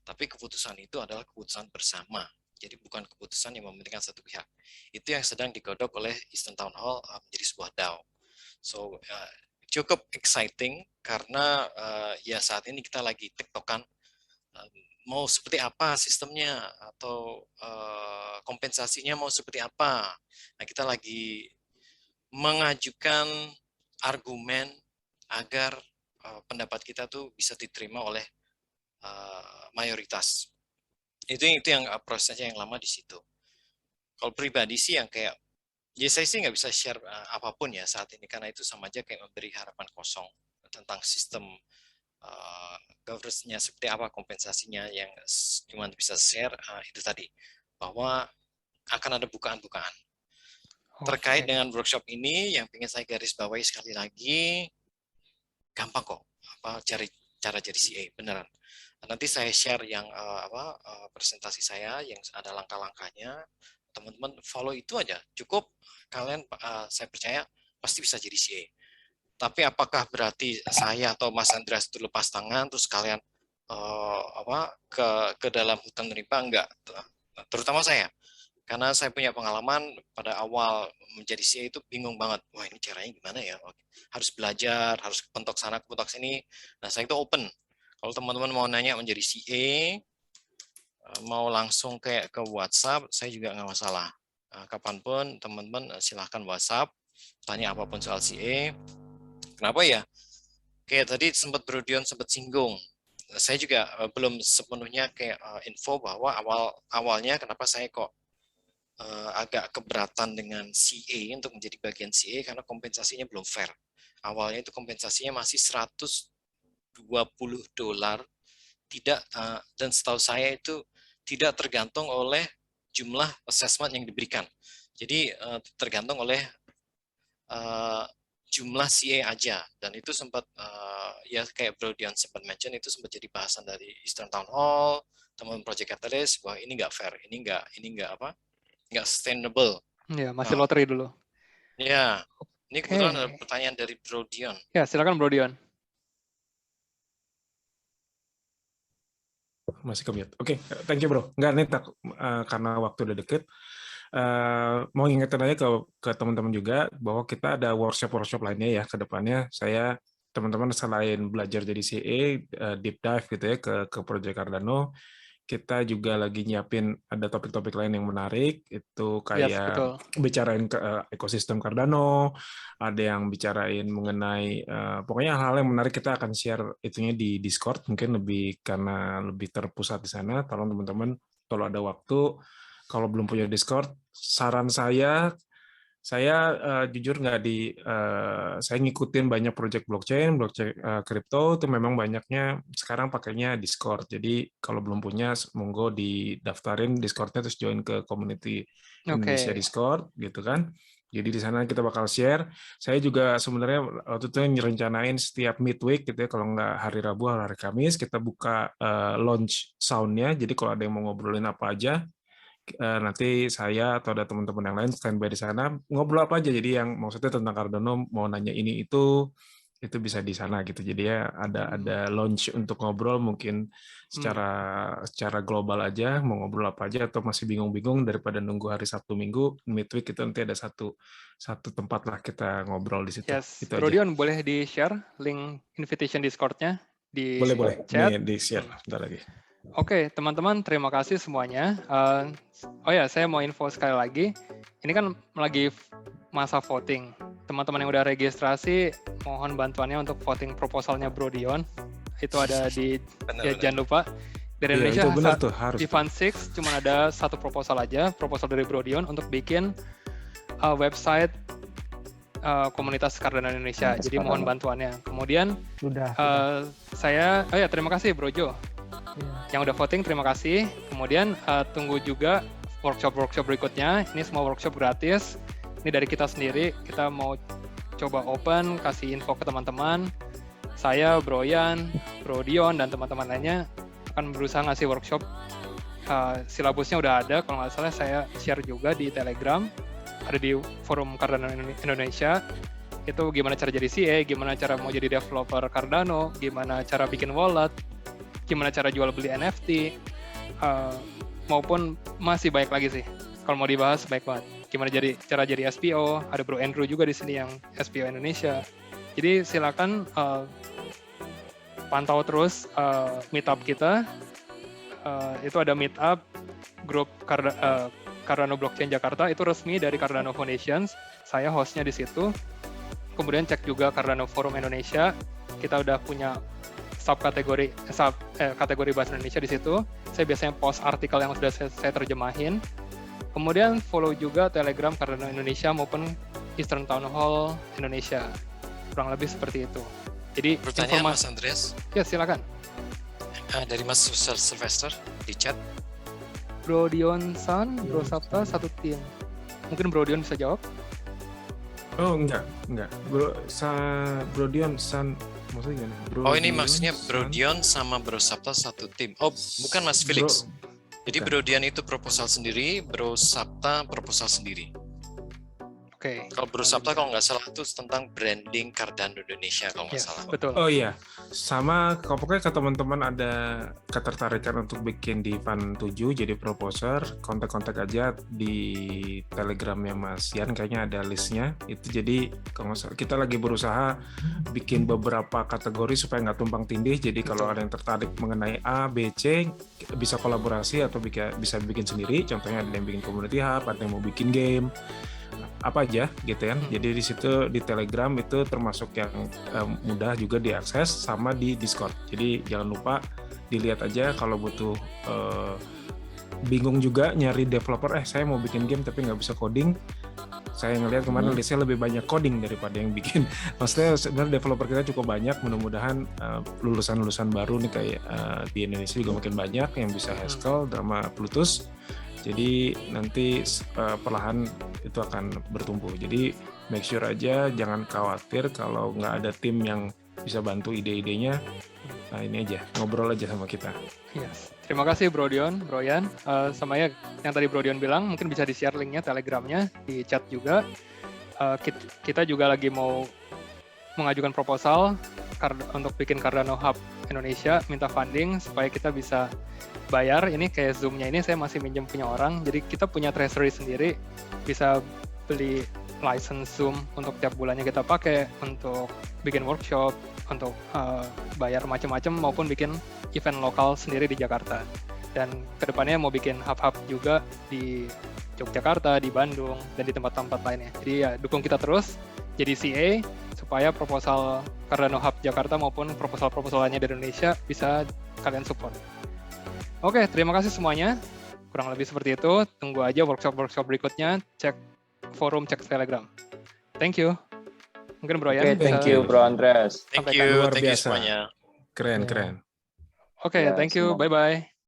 tapi keputusan itu adalah keputusan bersama. Jadi bukan keputusan yang mementingkan satu pihak. Itu yang sedang digodok oleh Eastern Town Hall menjadi sebuah DAO. So cukup exciting karena ya saat ini kita lagi tektokan mau seperti apa sistemnya atau kompensasinya mau seperti apa. Nah, kita lagi mengajukan argumen agar pendapat kita tuh bisa diterima oleh mayoritas. Itu yang prosesnya yang lama di situ. Kalau pribadi sih yang kayak, ya saya sih nggak bisa share apapun ya saat ini karena itu sama aja kayak memberi harapan kosong tentang sistem governance-nya seperti apa kompensasinya yang cuma bisa share itu tadi bahwa akan ada bukaan-bukaan. Terkait dengan workshop ini yang ingin saya garis bawahi sekali lagi, gampang kok cara jadi CA beneran. Nanti saya share yang presentasi saya yang ada langkah-langkahnya. Teman-teman follow itu aja. Cukup kalian saya percaya pasti bisa jadi CA. Tapi apakah berarti saya atau Mas Andreas itu lepas tangan terus kalian ke dalam hutan rimba? Enggak. Terutama saya. Karena saya punya pengalaman pada awal menjadi CA itu bingung banget. Wah, ini caranya gimana ya? Harus belajar, harus pentok sana, pentok sini. Nah, saya itu open. Kalau teman-teman mau nanya menjadi CA, mau langsung kayak ke WhatsApp, saya juga nggak masalah. Kapanpun teman-teman silahkan WhatsApp, tanya apapun soal CA. Kenapa ya? Kayak tadi sempat Bro Dion sempat singgung. Saya juga belum sepenuhnya kayak info bahwa awalnya kenapa saya kok agak keberatan dengan CA untuk menjadi bagian CA karena kompensasinya belum fair. Awalnya itu kompensasinya masih $120 tidak dan setahu saya itu tidak tergantung oleh jumlah assessment yang diberikan. Jadi tergantung oleh jumlah CA aja dan itu sempat ya kayak Bro Dion sempat mention itu sempat jadi bahasan dari Eastern Town Hall, teman Project Catalyst bahwa ini nggak fair, ini nggak sustainable. Ya, masih lottery dulu. Ya, ini kebetulan ada pertanyaan dari Bro Dion. Ya, silakan Bro Dion. Masih ke-mute. Oke, thank you bro. Enggak, nih karena waktu udah deket. Mau ingetin aja ke teman-teman juga bahwa kita ada workshop lainnya ya ke depannya. Saya teman-teman selain belajar jadi CA, deep dive gitu ya ke Project Cardano, kita juga lagi nyiapin ada topik-topik lain yang menarik, itu Yes, kayak betul. bicarain ke ekosistem Cardano, ada yang bicarain mengenai pokoknya hal-hal yang menarik kita akan share itunya di Discord, mungkin karena lebih terpusat di sana. Tolong teman-teman kalau ada waktu, kalau belum punya Discord, saran saya jujur saya ngikutin banyak project blockchain kripto itu memang banyaknya sekarang pakainya Discord. Jadi kalau belum punya, monggo didaftarin Discord-nya terus join ke community Indonesia Oke. Discord gitu kan. Jadi di sana kita bakal share. Saya juga sebenarnya waktu itu ngerencanain setiap midweek gitu ya, kalau nggak hari Rabu atau hari Kamis kita buka launch sound-nya. Jadi kalau ada yang mau ngobrolin apa aja, nanti saya atau ada teman-teman yang lain standby di sana ngobrol apa aja. Jadi yang maksudnya tentang Cardano mau nanya ini itu bisa di sana gitu. Jadi ya ada launch untuk ngobrol mungkin secara global aja, mau ngobrol apa aja atau masih bingung-bingung daripada nunggu hari Sabtu Minggu midweek itu nanti ada satu tempat lah kita ngobrol di situ. Yes. Itu Bro aja. Dion, boleh di-share link invitation Discord-nya di Boleh. chat? Nih, di-share bentar lagi. Oke, teman-teman, terima kasih semuanya. Oh ya, saya mau info sekali lagi. Ini kan lagi masa voting. Teman-teman yang udah registrasi, mohon bantuannya untuk voting proposalnya Bro Dion. Itu ada di, jangan lupa. Dari Indonesia, itu benar tuh, harus. di Fund 6 cuma ada satu proposal aja, proposal dari Bro Dion untuk bikin website komunitas Cardano Indonesia. Jadi mohon bantuannya. Kemudian, Sudah. terima kasih Bro Jo. Yang udah voting, terima kasih. Kemudian tunggu juga workshop berikutnya. Ini semua workshop gratis. Ini dari kita sendiri. Kita mau coba open, kasih info ke teman-teman. Saya, Bro Yan, Bro Dion, dan teman-teman lainnya akan berusaha ngasih workshop. Silabusnya udah ada. Kalau nggak salah saya share juga di Telegram. Ada di forum Cardano Indonesia. Itu gimana cara jadi CA, gimana cara mau jadi developer Cardano, gimana cara bikin wallet, gimana cara jual beli NFT, maupun masih banyak lagi sih. Kalau mau dibahas baik banget. Gimana cara jadi SPO, ada Bro Andrew juga di sini yang SPO Indonesia. Jadi silakan pantau terus meetup kita. Itu ada meetup grup Cardano Blockchain Jakarta, itu resmi dari Cardano Foundations. Saya hostnya di situ. Kemudian cek juga Cardano Forum Indonesia. Kita udah punya kategori bahasa Indonesia di situ. Saya biasanya post artikel yang sudah saya terjemahin. Kemudian follow juga Telegram Cardano Indonesia maupun Eastern Town Hall Indonesia. Kurang lebih seperti itu. Jadi pertanyaan Mas Andreas. Ya, silakan. Dari Mas Sylvester di chat. Bro Dion San, Bro Sapta, satu tim. Mungkin Bro Dion bisa jawab? Oh, enggak. Bro Dion San maksudnya gimana? Oh, ini maksudnya Bro Dion sama Bro Sapta satu tim. Oh, bukan Mas Felix. Jadi Bro Dion itu proposal sendiri, Bro Sapta proposal sendiri. Oke. Kalau Bro Sapta kalau nggak salah itu tentang branding Cardano Indonesia kalau nggak salah. Betul. Oh iya, sama pokoknya ke teman-teman ada ketertarikan untuk bikin di Fund 7 jadi proposer, kontak-kontak aja di Telegramnya Mas Yan, kayaknya ada listnya. Itu jadi kalau nggak salah, kita lagi berusaha bikin beberapa kategori supaya nggak tumpang tindih. Jadi kalau ada yang tertarik mengenai A, B, C, bisa kolaborasi atau bisa bikin sendiri. Contohnya ada yang bikin community hub, ada yang mau bikin game, apa aja gitu kan. Jadi di situ di Telegram itu termasuk yang mudah juga diakses, sama di Discord. Jadi jangan lupa dilihat aja kalau butuh bingung juga nyari developer, saya mau bikin game tapi nggak bisa coding. Saya ngelihat kemarin listnya lebih banyak coding daripada yang bikin. Maksudnya sebenarnya developer kita cukup banyak, mudah-mudahan lulusan-lulusan baru nih kayak di Indonesia juga makin banyak yang bisa Haskell, Drama, Plutus. Jadi nanti perlahan itu akan bertumbuh. Jadi make sure aja, jangan khawatir kalau nggak ada tim yang bisa bantu ide-idenya. Nah ini aja, ngobrol aja sama kita. Yes. Terima kasih Bro Dion, Bro Yan. Sama ya yang tadi Bro Dion bilang, mungkin bisa di-share linknya Telegramnya, di chat juga. Kita juga lagi mau mengajukan proposal untuk bikin Cardano Hub Indonesia, minta funding supaya kita bisa bayar. Ini kayak Zoom-nya ini saya masih minjem punya orang, jadi kita punya treasury sendiri, bisa beli license Zoom untuk tiap bulannya kita pakai untuk bikin workshop, untuk bayar macam-macam, maupun bikin event lokal sendiri di Jakarta. Dan kedepannya mau bikin hub-hub juga di Yogyakarta, di Bandung, dan di tempat-tempat lainnya. Jadi ya dukung kita terus jadi CA supaya proposal Cardano Hub Jakarta maupun proposal-proposal lainnya dari Indonesia bisa kalian support. Oke, terima kasih semuanya. Kurang lebih seperti itu. Tunggu aja workshop-workshop berikutnya. Cek forum, cek Telegram. Thank you. Mungkin Bro Yan Oke, thank bisa you Bro Andreas. Thank sampaikan. you, Luar thank you biasa. semuanya. Keren, Ya. keren. Oke, Ya, thank you. semoga- Bye-bye.